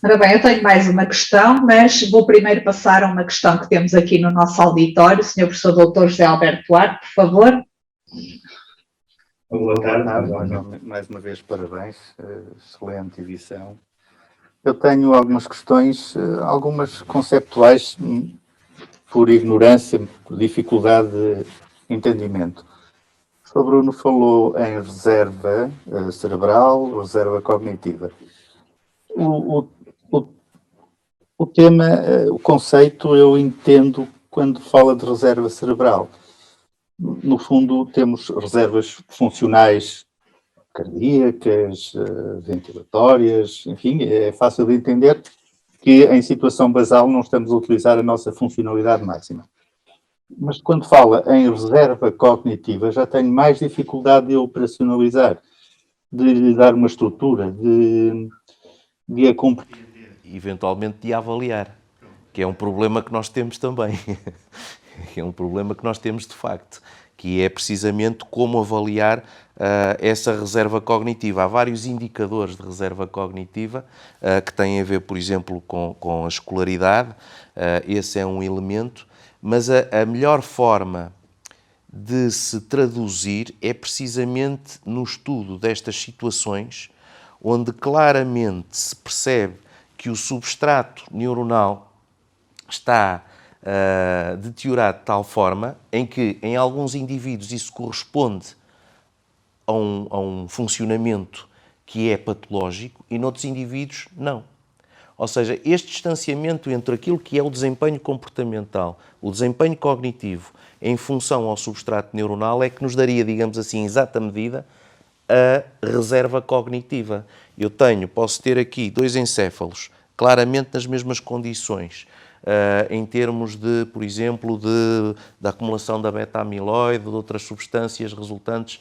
Ora bem, eu tenho mais uma questão, mas vou primeiro passar a uma questão que temos aqui no nosso auditório. Sr. Professor Dr. José Alberto Duarte, por favor. Boa tarde, mais uma vez parabéns, excelente edição. Eu tenho algumas questões, algumas conceptuais, por ignorância, por dificuldade de entendimento. O Sr. Bruno falou em reserva cerebral, reserva cognitiva. O tema, o conceito eu entendo quando fala de reserva cerebral. No fundo, temos reservas funcionais cardíacas, ventilatórias, enfim, é fácil de entender que em situação basal não estamos a utilizar a nossa funcionalidade máxima. Mas quando fala em reserva cognitiva, já tenho mais dificuldade de operacionalizar, de lhe dar uma estrutura, de a compreender. Eventualmente de avaliar, que é um problema que nós temos também. É um problema que nós temos de facto, que é precisamente como avaliar essa reserva cognitiva. Há vários indicadores de reserva cognitiva que têm a ver, por exemplo, com a escolaridade, esse é um elemento, mas a melhor forma de se traduzir é precisamente no estudo destas situações, onde claramente se percebe que o substrato neuronal está deteriorado de tal forma em que, em alguns indivíduos, isso corresponde a um funcionamento que é patológico e noutros indivíduos, não. Ou seja, este distanciamento entre aquilo que é o desempenho comportamental, o desempenho cognitivo, em função ao substrato neuronal, é que nos daria, digamos assim, em exata medida, a reserva cognitiva. Posso ter aqui dois encéfalos, claramente nas mesmas condições, em termos de, por exemplo, da acumulação da beta-amiloide, de outras substâncias resultantes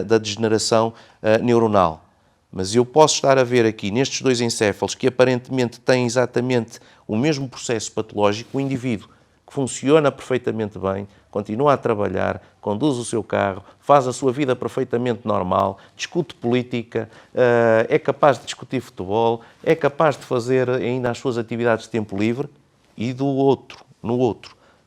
da degeneração neuronal. Mas eu posso estar a ver aqui, nestes dois encéfalos, que aparentemente têm exatamente o mesmo processo patológico, o indivíduo que funciona perfeitamente bem, continua a trabalhar, conduz o seu carro, faz a sua vida perfeitamente normal, discute política, é capaz de discutir futebol, é capaz de fazer ainda as suas atividades de tempo livre, e no outro,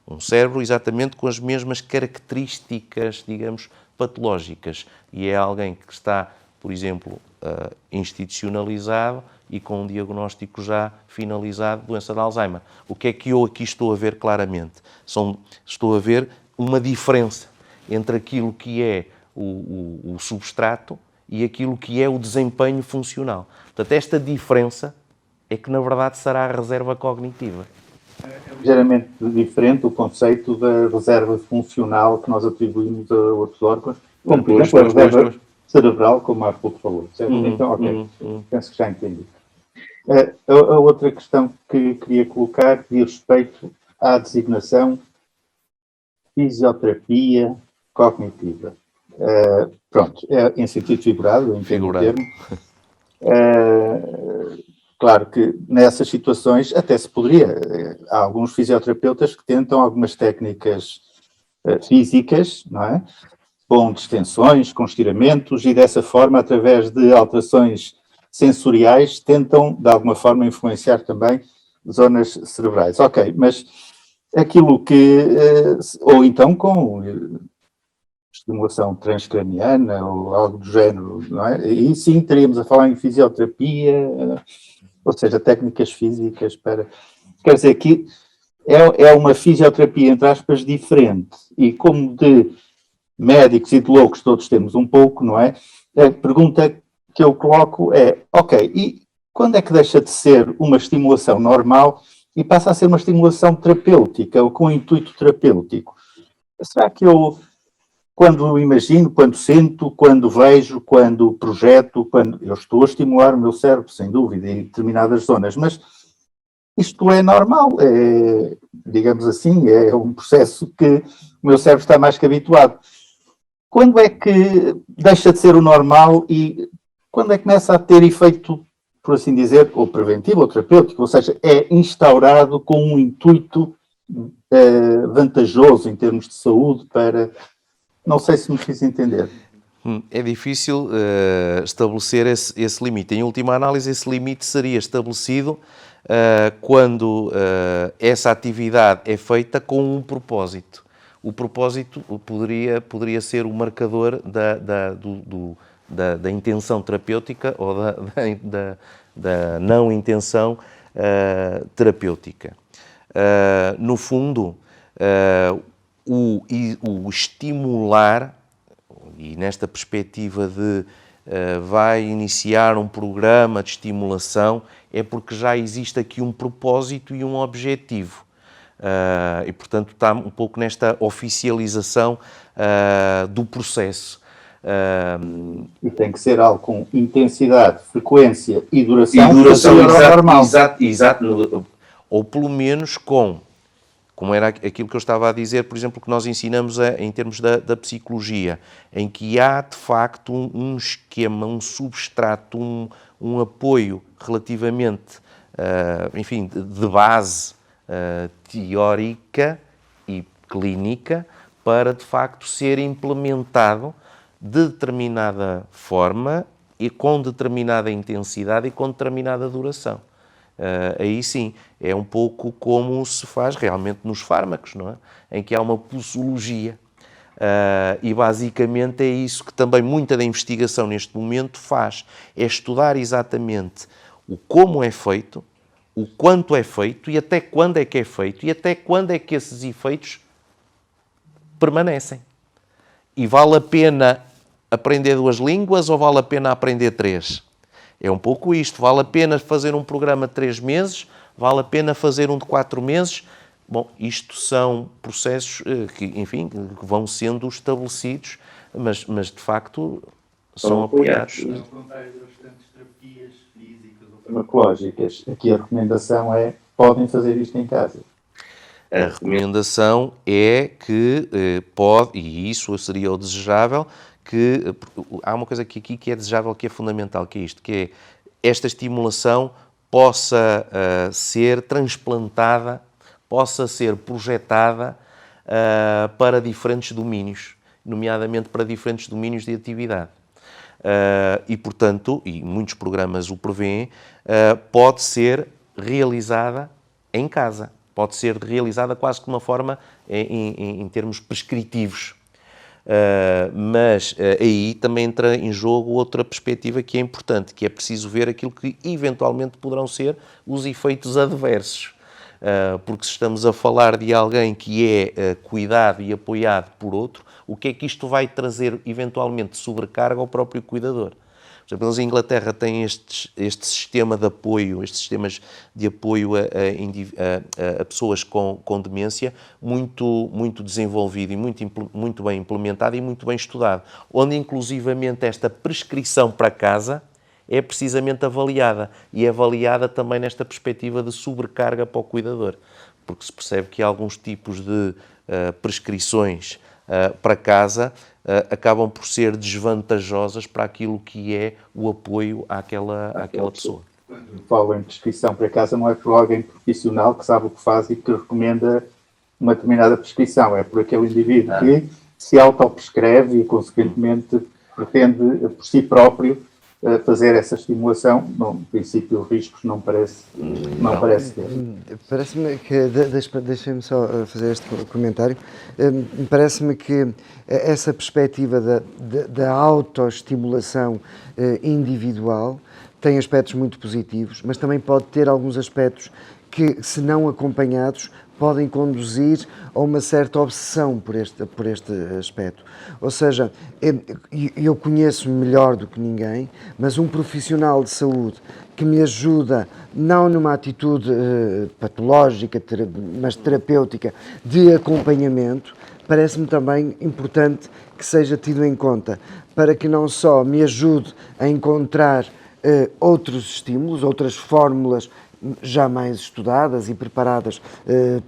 um cérebro exatamente com as mesmas características, digamos, patológicas. E é alguém que está, por exemplo, institucionalizado e com um diagnóstico já finalizado de doença de Alzheimer. O que é que eu aqui estou a ver claramente? Estou a ver uma diferença entre aquilo que é o substrato e aquilo que é o desempenho funcional. Portanto, esta diferença é que, na verdade, será a reserva cognitiva. É ligeiramente diferente o conceito da reserva funcional que nós atribuímos a outros órgãos, como, por exemplo, a reserva cerebral, como há pouco falou. Então, ok, penso que já entendi. A outra questão que queria colocar diz respeito à designação fisioterapia cognitiva. Pronto, é em sentido figurado, eu entendo o termo. Claro que nessas situações até se poderia. Há alguns fisioterapeutas que tentam algumas técnicas físicas, não é? Com distensões, com estiramentos, e dessa forma, através de alterações sensoriais, tentam, de alguma forma, influenciar também zonas cerebrais. Ok, mas aquilo que... ou então com estimulação transcraniana ou algo do género, não é? E sim, teríamos a falar em fisioterapia, ou seja, técnicas físicas para... Quer dizer, que é uma fisioterapia, entre aspas, diferente. E como de médicos e de loucos todos temos um pouco, não é? A pergunta que eu coloco é, ok, e quando é que deixa de ser uma estimulação normal e passa a ser uma estimulação terapêutica ou com intuito terapêutico? Será que eu, quando imagino, quando sinto, quando vejo, quando projeto, quando eu estou a estimular o meu cérebro, sem dúvida, em determinadas zonas, mas isto é normal, digamos assim, é um processo que o meu cérebro está mais que habituado. Quando é que deixa de ser o normal e quando é que começa a ter efeito, por assim dizer, ou preventivo ou terapêutico, ou seja, é instaurado com um intuito vantajoso em termos de saúde para... Não sei se me fiz entender. É difícil estabelecer esse limite. Em última análise, esse limite seria estabelecido quando essa atividade é feita com um propósito. O propósito poderia ser o marcador da intenção terapêutica ou da não intenção terapêutica. No fundo, o estimular, e nesta perspectiva de vai iniciar um programa de estimulação, é porque já existe aqui um propósito e um objetivo. E, portanto, está um pouco nesta oficialização do processo. E tem que ser algo com intensidade, frequência e duração normal. Exato. Ou pelo menos como era aquilo que eu estava a dizer, por exemplo, que nós ensinamos em termos da psicologia, em que há, de facto, um esquema, um substrato, um apoio relativamente, enfim, de base teórica e clínica para, de facto, ser implementado de determinada forma e com determinada intensidade e com determinada duração. Aí sim, é um pouco como se faz realmente nos fármacos, não é? Em que há uma posologia. E basicamente é isso que também muita da investigação neste momento faz, é estudar exatamente o como é feito, o quanto é feito e até quando é que é feito e até quando é que esses efeitos permanecem. E vale a pena aprender 2 línguas ou vale a pena aprender 3? É um pouco isto. Vale a pena fazer um programa de 3 meses? Vale a pena fazer um de 4 meses? Bom, isto são processos que, enfim, que vão sendo estabelecidos, mas de facto são apoiados. Ao contrário das restantes terapias físicas ou farmacológicas, aqui a recomendação é podem fazer isto em casa. A recomendação é que pode, e isso seria o desejável, que há uma coisa aqui que é desejável, que é fundamental, que é isto, que é esta estimulação possa ser transplantada, possa ser projetada para diferentes domínios, nomeadamente para diferentes domínios de atividade. E, portanto, e muitos programas o prevêem, pode ser realizada em casa, pode ser realizada quase que de uma forma em termos prescritivos. Mas aí também entra em jogo outra perspectiva que é importante, que é preciso ver aquilo que eventualmente poderão ser os efeitos adversos. Porque se estamos a falar de alguém que é cuidado e apoiado por outro, o que é que isto vai trazer eventualmente de sobrecarga ao próprio cuidador? Por exemplo, eles em Inglaterra têm este sistema de apoio, estes sistemas de apoio a pessoas com demência muito desenvolvido e muito bem implementado e muito bem estudado, onde inclusivamente esta prescrição para casa é precisamente avaliada e é avaliada também nesta perspectiva de sobrecarga para o cuidador, porque se percebe que alguns tipos de prescrições para casa acabam por ser desvantajosas para aquilo que é o apoio àquela pessoa. Quando falo em prescrição para casa, não é por alguém profissional que sabe o que faz e que recomenda uma determinada prescrição, é por aquele indivíduo que se autoprescreve e, consequentemente, pretende por si próprio fazer essa estimulação. No princípio, riscos não parece ter. Parece-me que, deixem-me só fazer este comentário, parece-me que essa perspectiva da autoestimulação individual tem aspectos muito positivos, mas também pode ter alguns aspectos que, se não acompanhados, podem conduzir a uma certa obsessão por este aspecto. Ou seja, eu conheço melhor do que ninguém, mas um profissional de saúde que me ajuda, não numa atitude patológica, mas terapêutica, de acompanhamento, parece-me também importante que seja tido em conta, para que não só me ajude a encontrar outros estímulos, outras fórmulas já mais estudadas e preparadas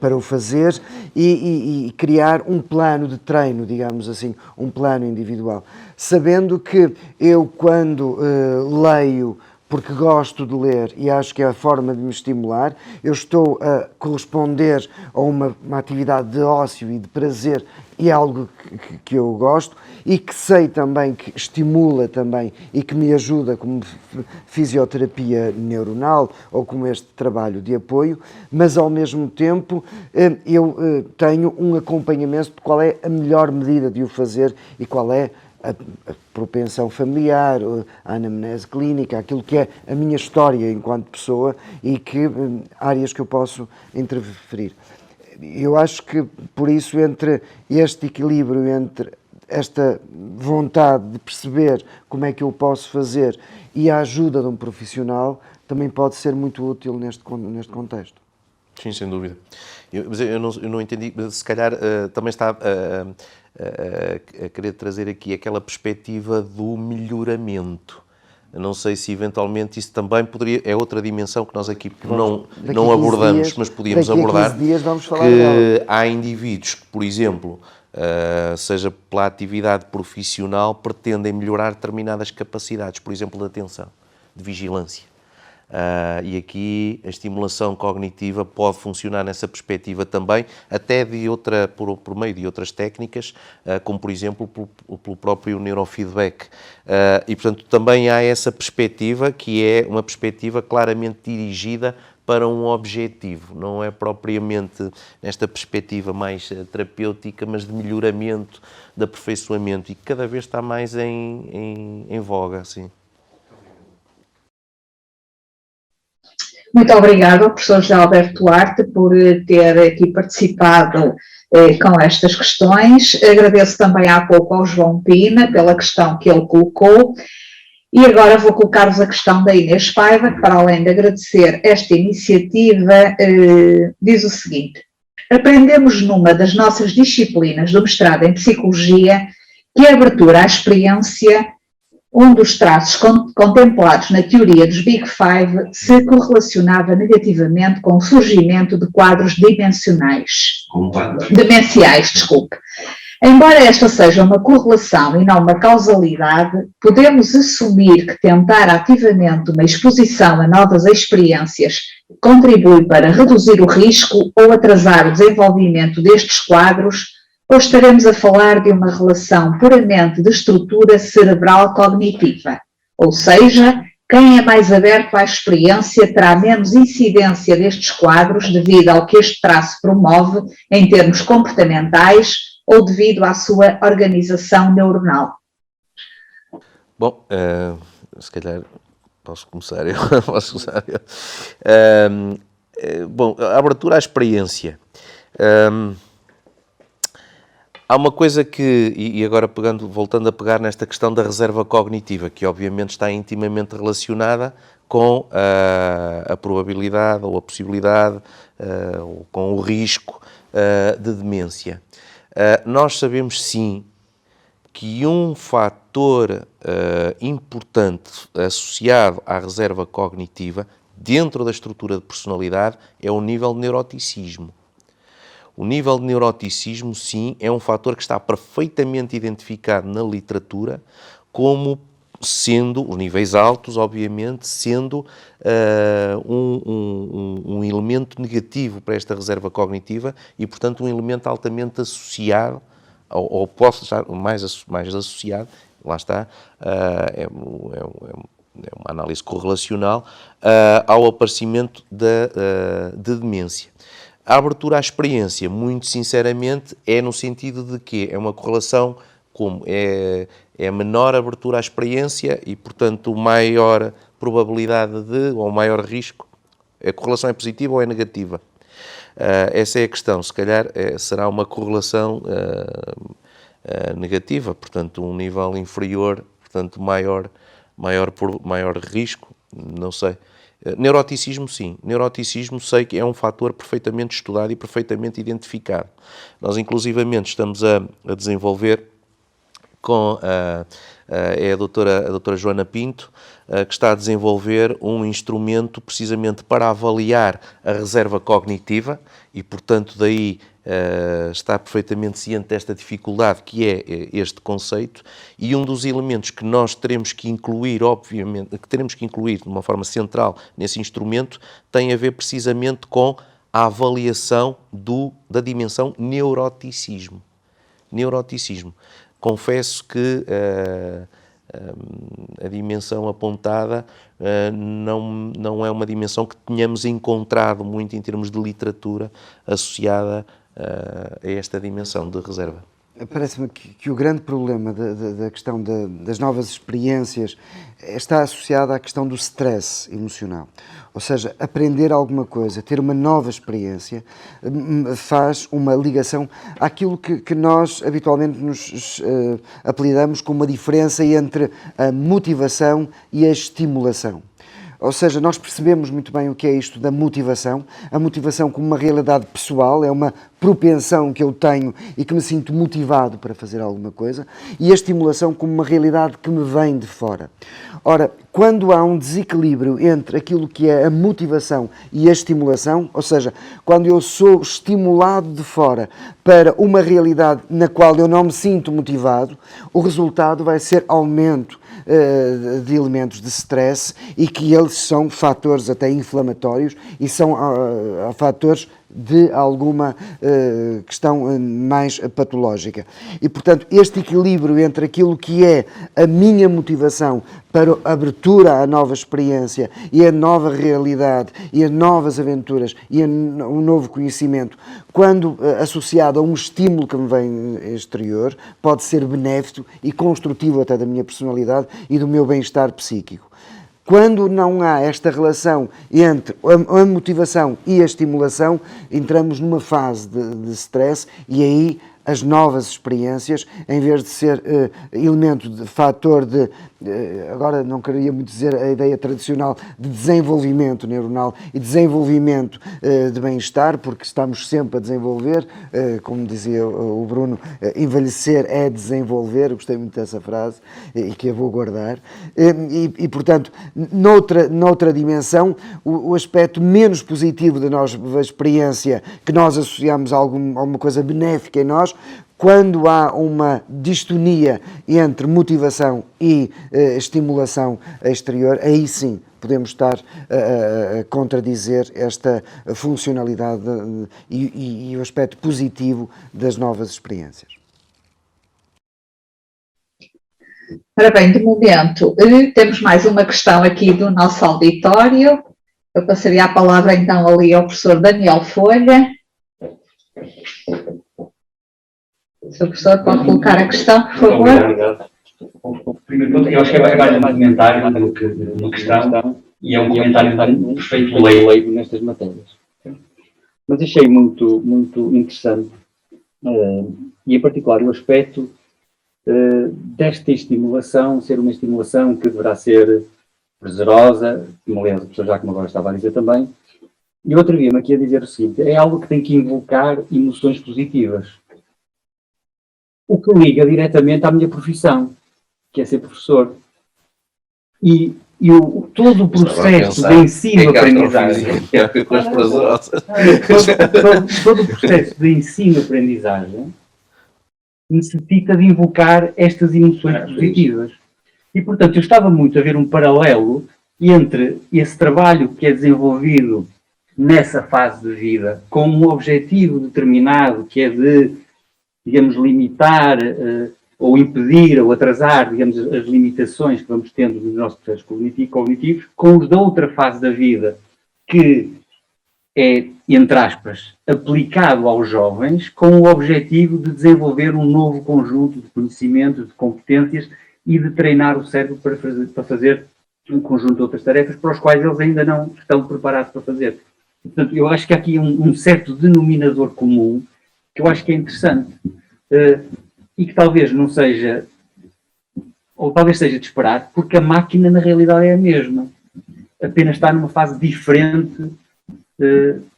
para o fazer e criar um plano de treino, digamos assim, um plano individual. Sabendo que eu, quando leio, porque gosto de ler e acho que é a forma de me estimular, eu estou a corresponder a uma atividade de ócio e de prazer e é algo que eu gosto e que sei também que estimula também e que me ajuda como fisioterapia neuronal ou como este trabalho de apoio, mas ao mesmo tempo eu tenho um acompanhamento de qual é a melhor medida de o fazer e qual é a propensão familiar, a anamnese clínica, aquilo que é a minha história enquanto pessoa e que áreas que eu posso interferir. Eu acho que, por isso, entre este equilíbrio, entre esta vontade de perceber como é que eu posso fazer e a ajuda de um profissional, também pode ser muito útil neste contexto. Sim, sem dúvida. Mas eu não entendi, se calhar também está a querer trazer aqui aquela perspectiva do melhoramento. Eu não sei se eventualmente isso também poderia, é outra dimensão que nós aqui não abordamos, mas podíamos abordar, 15 dias vamos falar que dela. há indivíduos que, por exemplo, seja pela atividade profissional, pretendem melhorar determinadas capacidades, por exemplo, de atenção, de vigilância. E aqui a estimulação cognitiva pode funcionar nessa perspectiva também, até por meio de outras técnicas, como por exemplo pelo próprio neurofeedback. E portanto também há essa perspectiva que é uma perspectiva claramente dirigida para um objetivo, não é propriamente nesta perspectiva mais terapêutica, mas de melhoramento, de aperfeiçoamento, e cada vez está mais em voga, assim. Muito obrigada ao professor José Alberto Duarte por ter aqui participado com estas questões. Agradeço também há pouco ao João Pina pela questão que ele colocou. E agora vou colocar-vos a questão da Inês Paiva, que para além de agradecer esta iniciativa, diz o seguinte: aprendemos numa das nossas disciplinas do mestrado em Psicologia que a abertura à experiência, um dos traços contemplados na teoria dos Big Five, se correlacionava negativamente com o surgimento de quadros demenciais. Embora esta seja uma correlação e não uma causalidade, podemos assumir que tentar ativamente uma exposição a novas experiências contribui para reduzir o risco ou atrasar o desenvolvimento destes quadros, ou estaremos a falar de uma relação puramente de estrutura cerebral cognitiva, ou seja, quem é mais aberto à experiência terá menos incidência destes quadros devido ao que este traço promove em termos comportamentais ou devido à sua organização neuronal. Bom, se calhar posso começar eu. Bom, a abertura à experiência. Há uma coisa que, e agora voltando a pegar nesta questão da reserva cognitiva, que obviamente está intimamente relacionada com a probabilidade ou a possibilidade ou com o risco de demência. Nós sabemos sim que um fator importante associado à reserva cognitiva dentro da estrutura de personalidade é o nível de neuroticismo. O nível de neuroticismo, sim, é um fator que está perfeitamente identificado na literatura como sendo, os níveis altos, obviamente, sendo um elemento negativo para esta reserva cognitiva e, portanto, um elemento altamente associado, ou posso estar mais associado, lá está, é uma análise correlacional, ao aparecimento de demência. A abertura à experiência, muito sinceramente, é no sentido de que é uma correlação como é a menor abertura à experiência e, portanto, maior probabilidade ou maior risco. A correlação é positiva ou é negativa? Essa é a questão. Se calhar será uma correlação negativa, portanto, um nível inferior, portanto, maior risco, não sei. Neuroticismo, sim. Neuroticismo sei que é um fator perfeitamente estudado e perfeitamente identificado. Nós, inclusivamente, estamos a desenvolver com a doutora Joana Pinto, que está a desenvolver um instrumento precisamente para avaliar a reserva cognitiva e, portanto, daí está perfeitamente ciente desta dificuldade que é este conceito, e um dos elementos que nós teremos que incluir, obviamente, que teremos que incluir de uma forma central nesse instrumento, tem a ver precisamente com a avaliação da dimensão neuroticismo. Confesso que a dimensão apontada não é uma dimensão que tenhamos encontrado muito em termos de literatura associada a esta dimensão de reserva. Parece-me que o grande problema da questão das novas experiências está associado à questão do stress emocional. Ou seja, aprender alguma coisa, ter uma nova experiência, faz uma ligação àquilo que nós habitualmente nos apelidamos como uma diferença entre a motivação e a estimulação. Ou seja, nós percebemos muito bem o que é isto da motivação. A motivação como uma realidade pessoal, é uma propensão que eu tenho e que me sinto motivado para fazer alguma coisa, e a estimulação como uma realidade que me vem de fora. Ora, quando há um desequilíbrio entre aquilo que é a motivação e a estimulação, ou seja, quando eu sou estimulado de fora para uma realidade na qual eu não me sinto motivado, o resultado vai ser aumento de elementos de stress, e que eles são fatores até inflamatórios e são fatores de alguma questão mais patológica. E, portanto, este equilíbrio entre aquilo que é a minha motivação para a abertura à nova experiência e a nova realidade e as novas aventuras e um novo conhecimento, quando associado a um estímulo que me vem exterior, pode ser benéfico e construtivo até da minha personalidade e do meu bem-estar psíquico. Quando não há esta relação entre a motivação e a estimulação, entramos numa fase de stress, e aí as novas experiências, em vez de ser elemento de fator de, agora não queria muito dizer a ideia tradicional de desenvolvimento neuronal e desenvolvimento de bem-estar, porque estamos sempre a desenvolver, como dizia o Bruno, envelhecer é desenvolver, eu gostei muito dessa frase e que a vou guardar, e portanto, noutra dimensão, o aspecto menos positivo da nossa experiência, que nós associamos a alguma coisa benéfica em nós, quando há uma distonia entre motivação e estimulação exterior, aí sim podemos estar a contradizer esta funcionalidade e o aspecto positivo das novas experiências. Ora bem, de momento, temos mais uma questão aqui do nosso auditório. Eu passaria a palavra então ali ao professor Daniel Folha. Se o professor pode colocar a questão, por favor. Obrigado. Primeiro ponto, eu acho que é mais um comentário do que uma questão, e é um comentário perfeito leigo nestas matérias. Mas achei muito interessante, e em particular o aspecto desta estimulação, ser uma estimulação que deverá ser prazerosa, como aliás a professora Jácoma agora estava a dizer também, e eu atrevi-me aqui a dizer o seguinte: é algo que tem que invocar emoções positivas. O que liga diretamente à minha profissão, que é ser professor. E todo o processo de ensino-aprendizagem... Todo o processo de ensino-aprendizagem necessita de invocar estas emoções positivas. E, portanto, eu estava muito a ver um paralelo entre esse trabalho que é desenvolvido nessa fase de vida, com um objetivo determinado, que é de, digamos, limitar ou impedir ou atrasar, digamos, as limitações que vamos tendo nos nossos processos cognitivos, com os da outra fase da vida, que é, entre aspas, aplicado aos jovens, com o objetivo de desenvolver um novo conjunto de conhecimentos, de competências e de treinar o cérebro para fazer um conjunto de outras tarefas para os quais eles ainda não estão preparados para fazer. Portanto, eu acho que há aqui um certo denominador comum que eu acho que é interessante e que talvez não seja, ou talvez seja de esperar, porque a máquina na realidade é a mesma, apenas está numa fase diferente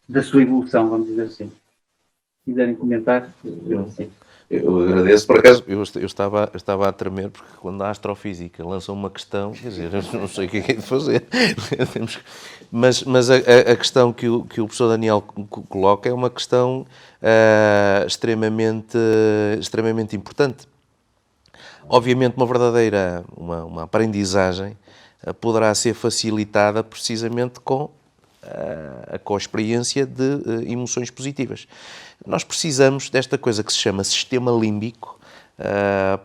da sua evolução, vamos dizer assim. Se quiserem comentar, eu assim. Eu agradeço, por acaso, eu estava a tremer, porque quando a astrofísica lança uma questão, quer dizer, eu não sei o que é de fazer. Mas a questão que o professor Daniel coloca é uma questão extremamente importante. Obviamente, uma aprendizagem poderá ser facilitada precisamente com a experiência de emoções positivas. Nós precisamos desta coisa que se chama sistema límbico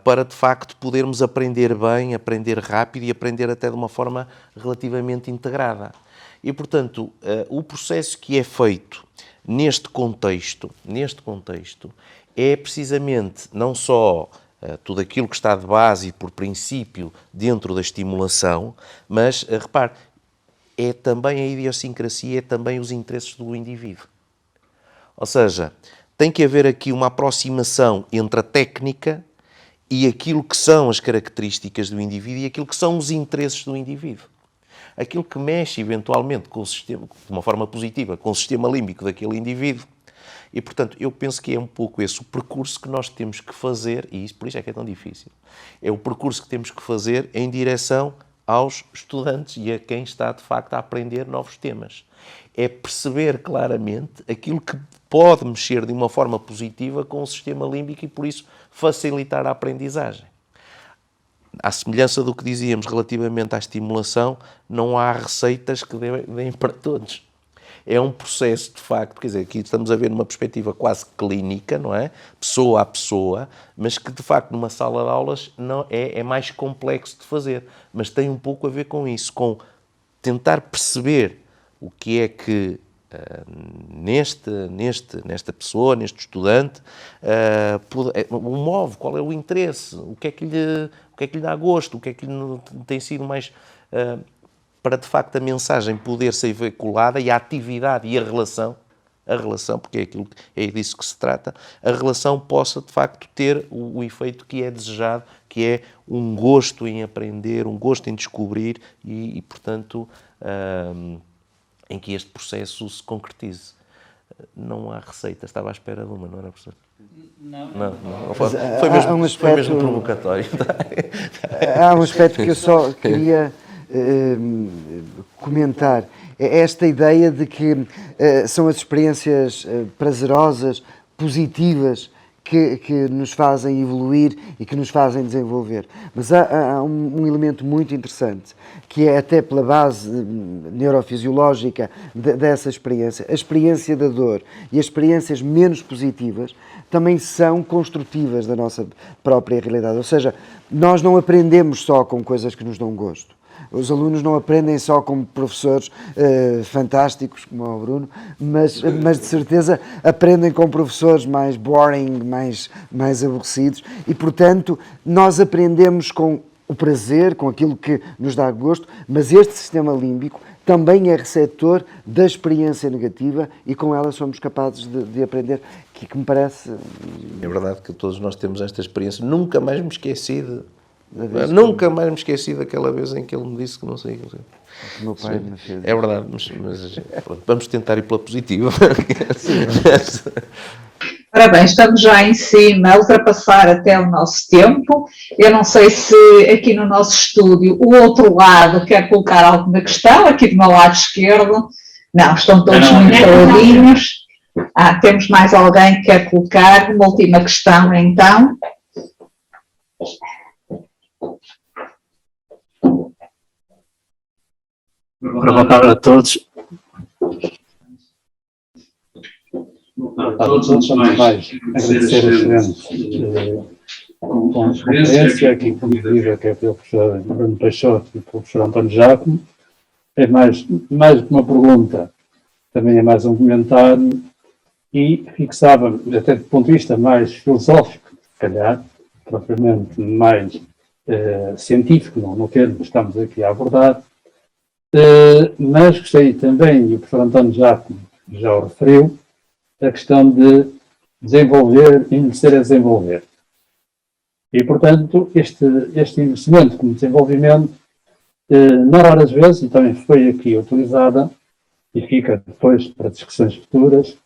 para, de facto, podermos aprender bem, aprender rápido e aprender até de uma forma relativamente integrada. E, portanto, o processo que é feito neste contexto é precisamente não só tudo aquilo que está de base e por princípio dentro da estimulação, mas, repare, é também a idiosincrasia, é também os interesses do indivíduo. Ou seja, tem que haver aqui uma aproximação entre a técnica e aquilo que são as características do indivíduo e aquilo que são os interesses do indivíduo. Aquilo que mexe eventualmente com o sistema, de uma forma positiva, com o sistema límbico daquele indivíduo. E, portanto, eu penso que é um pouco esse o percurso que nós temos que fazer, e isso por isso é que é tão difícil. É o percurso que temos que fazer em direção aos estudantes e a quem está, de facto, a aprender novos temas. É perceber claramente aquilo que pode mexer de uma forma positiva com o sistema límbico e, por isso, facilitar a aprendizagem. À semelhança do que dizíamos relativamente à estimulação, não há receitas que deem para todos. É um processo, de facto, quer dizer, aqui estamos a ver numa perspectiva quase clínica, não é? Pessoa a pessoa, mas que, de facto, numa sala de aulas não é mais complexo de fazer. Mas tem um pouco a ver com isso, com tentar perceber o que é que nesta pessoa, neste estudante, o move, qual é o interesse, o que é que lhe dá gosto, o que é que lhe tem sido mais... para, de facto, a mensagem poder ser veiculada e a atividade e a relação, porque é disso que se trata, a relação possa, de facto, ter o efeito que é desejado, que é um gosto em aprender, um gosto em descobrir e portanto, em que este processo se concretize. Não há receita. Estava à espera de uma, não era, professor? Não. Foi mesmo provocatório. Há um aspecto que eu só queria comentar. É esta ideia de que são as experiências prazerosas, positivas, que nos fazem evoluir e que nos fazem desenvolver. Mas há um elemento muito interessante, que é até pela base neurofisiológica dessa experiência, a experiência da dor e as experiências menos positivas também são construtivas da nossa própria realidade. Ou seja, nós não aprendemos só com coisas que nos dão gosto. Os alunos não aprendem só com professores fantásticos, como o Bruno, mas de certeza aprendem com professores mais boring, mais aborrecidos e, portanto, nós aprendemos com o prazer, com aquilo que nos dá gosto, mas este sistema límbico também é receptor da experiência negativa e com ela somos capazes de aprender, que me parece... É verdade que todos nós temos esta experiência. Nunca mais me esqueci Nunca mais me esqueci daquela vez em que ele me disse que não sei. O meu pai me fez. É verdade, mas pronto, vamos tentar ir pela positiva. Ora bem, estamos já em cima a ultrapassar até o nosso tempo. Eu não sei se aqui no nosso estúdio o outro lado quer colocar alguma questão, aqui do meu lado esquerdo. Não, estão todos muito caladinhos. Temos mais alguém que quer colocar uma última questão, então. Boa tarde a todos. Antes de mais, agradecer a excelente conferência aqui promovida, que é pelo professor Bruno Peixoto e pelo professor António Giacomo. É mais do que uma pergunta, também é mais um comentário e fixava, até do ponto de vista mais filosófico, se calhar, propriamente mais científico, no termo que estamos aqui a abordar, mas gostei também, e o professor António Giacomo já o referiu, a questão de desenvolver, envelhecer a desenvolver. E, portanto, este investimento como desenvolvimento, na raras vezes, e também foi aqui utilizada, e fica depois para discussões futuras,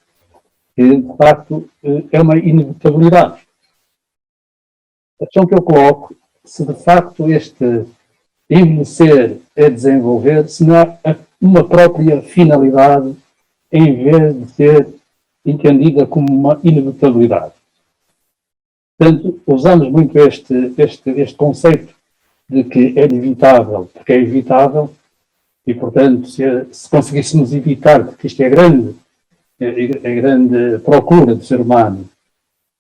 que, de facto, é uma inevitabilidade. A questão que eu coloco, se de facto este envelhecer é desenvolver, se não há uma própria finalidade, em vez de ser entendida como uma inevitabilidade. Portanto, usamos muito este conceito de que é inevitável, porque é evitável, e, portanto, se conseguíssemos evitar, porque isto é grande procura do ser humano,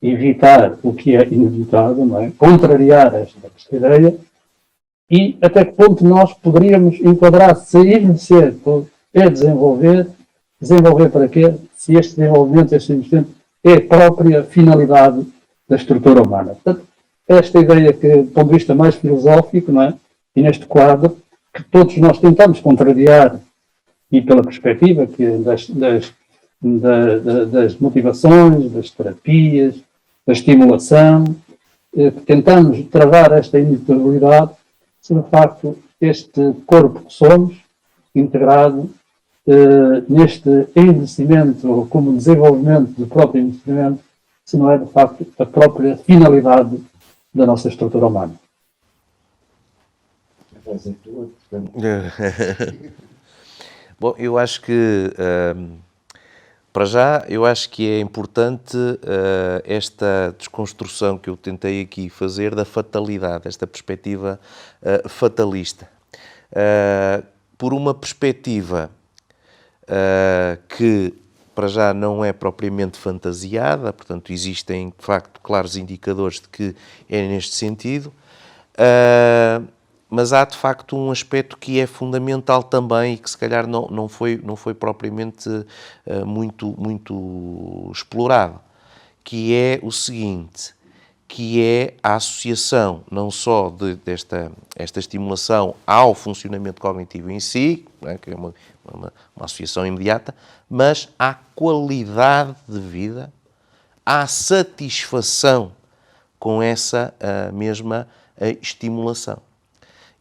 evitar o que é inevitável, não é? Contrariar esta ideia, e até que ponto nós poderíamos enquadrar se envelhecer é desenvolver para quê? Se este desenvolvimento, este investimento, é a própria finalidade da estrutura humana. Portanto, esta ideia que, do ponto de vista mais filosófico, não é? E neste quadro, que todos nós tentamos contrariar, e pela perspectiva que das motivações, das terapias, da estimulação, que tentamos travar esta inevitabilidade, se de facto este corpo que somos, integrado neste envelhecimento, como desenvolvimento do próprio envelhecimento, se não é de facto a própria finalidade da nossa estrutura humana. Bom, eu acho que, para já, eu acho que é importante esta desconstrução que eu tentei aqui fazer da fatalidade, esta perspectiva fatalista. Por uma perspectiva que, para já, não é propriamente fantasiada, portanto, existem, de facto, claros indicadores de que é neste sentido, mas há, de facto, um aspecto que é fundamental também e que, se calhar, não foi propriamente muito explorado, que é o seguinte, que é a associação não só desta estimulação ao funcionamento cognitivo em si, né, que é uma associação imediata, mas à qualidade de vida, à satisfação com essa mesma estimulação.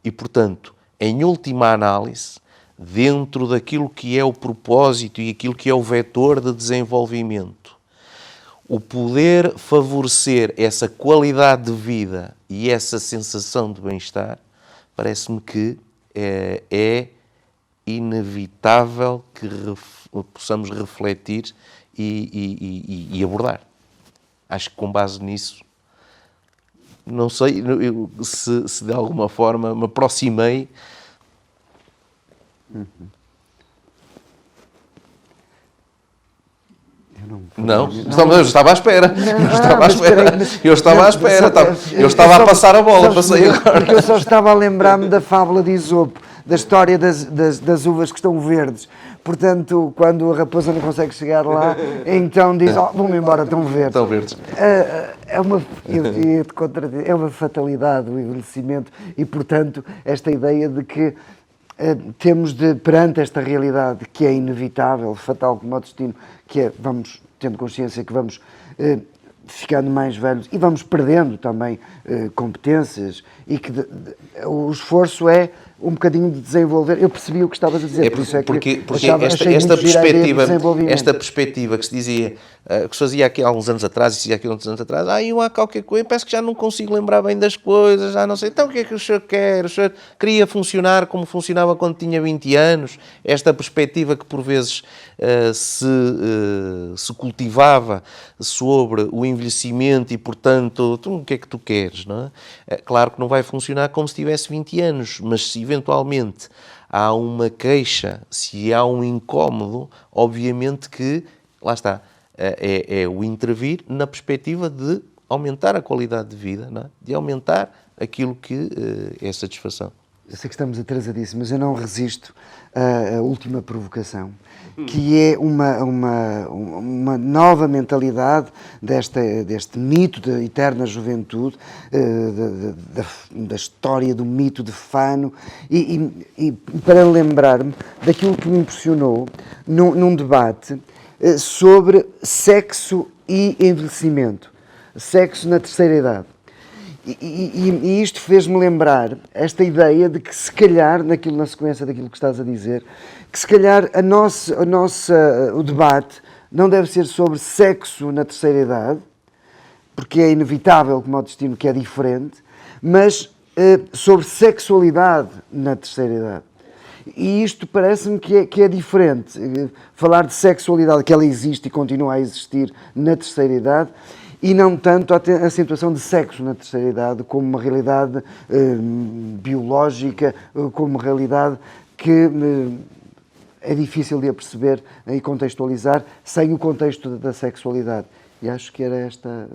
E, portanto, em última análise, dentro daquilo que é o propósito e aquilo que é o vetor de desenvolvimento, o poder favorecer essa qualidade de vida e essa sensação de bem-estar, parece-me que é inevitável que possamos refletir e abordar. Acho que com base nisso, não sei se de alguma forma me aproximei. Não, eu estava à espera. Eu estava a passar a bola, passei agora. Porque eu só estava a lembrar-me da fábula de Esopo, da história das uvas que estão verdes. Portanto, quando a raposa não consegue chegar lá, então diz, vão-me embora, estão verdes. Estão verdes. É uma fatalidade o envelhecimento e, portanto, esta ideia de que temos perante esta realidade que é inevitável, fatal como o destino, que é, vamos tendo consciência que vamos ficando mais velhos e vamos perdendo também competências e que o esforço é um bocadinho de desenvolver. Eu percebi o que estavas a dizer. Porque esta perspectiva que se dizia, que se fazia aqui há uns anos atrás, e se dizia aqui há uns anos atrás, há qualquer coisa, parece que já não consigo lembrar bem das coisas, já não sei, então o que é que o senhor quer? O senhor queria funcionar como funcionava quando tinha 20 anos? Esta perspectiva que por vezes se cultivava sobre o envelhecimento e, portanto, o que é que tu queres, não é? Claro que não vai funcionar como se tivesse 20 anos, mas se eventualmente há uma queixa, se há um incómodo, obviamente que, lá está, é o intervir na perspectiva de aumentar a qualidade de vida, não é? De aumentar aquilo que é satisfação. eu sei que estamos atrasadíssimos, mas eu não resisto à última provocação, que é uma nova mentalidade deste mito da eterna juventude, da história do mito de Fano, e para lembrar-me daquilo que me impressionou num debate sobre sexo e envelhecimento, sexo na terceira idade. E isto fez-me lembrar esta ideia de que, se calhar, na sequência daquilo que estás a dizer, que se calhar o debate não deve ser sobre sexo na terceira idade, porque é inevitável, como é o destino, que é diferente, mas sobre sexualidade na terceira idade. E isto parece-me que é diferente. Falar de sexualidade, que ela existe e continua a existir na terceira idade, e não tanto a situação de sexo na terceira idade como uma realidade biológica, como uma realidade que é difícil de perceber e contextualizar sem o contexto da sexualidade. E acho que era esta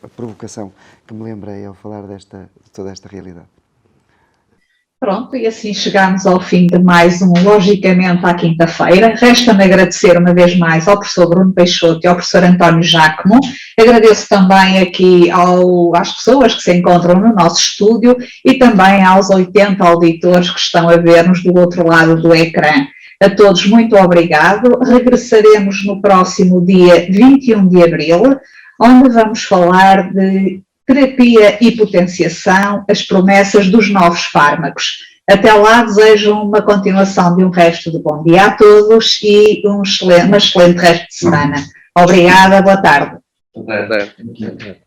a provocação que me lembrei ao falar de toda esta realidade. Pronto, e assim chegamos ao fim de mais um Logicamente à quinta-feira. Resta-me agradecer uma vez mais ao professor Bruno Peixoto e ao professor António Jácomo. Agradeço também aqui às pessoas que se encontram no nosso estúdio e também aos 80 auditores que estão a ver-nos do outro lado do ecrã. A todos, muito obrigado. Regressaremos no próximo dia 21 de abril, onde vamos falar de terapia e potenciação, as promessas dos novos fármacos. Até lá, desejo uma continuação de um resto de bom dia a todos e uma excelente resto de semana. Obrigada, boa tarde. Boa tarde.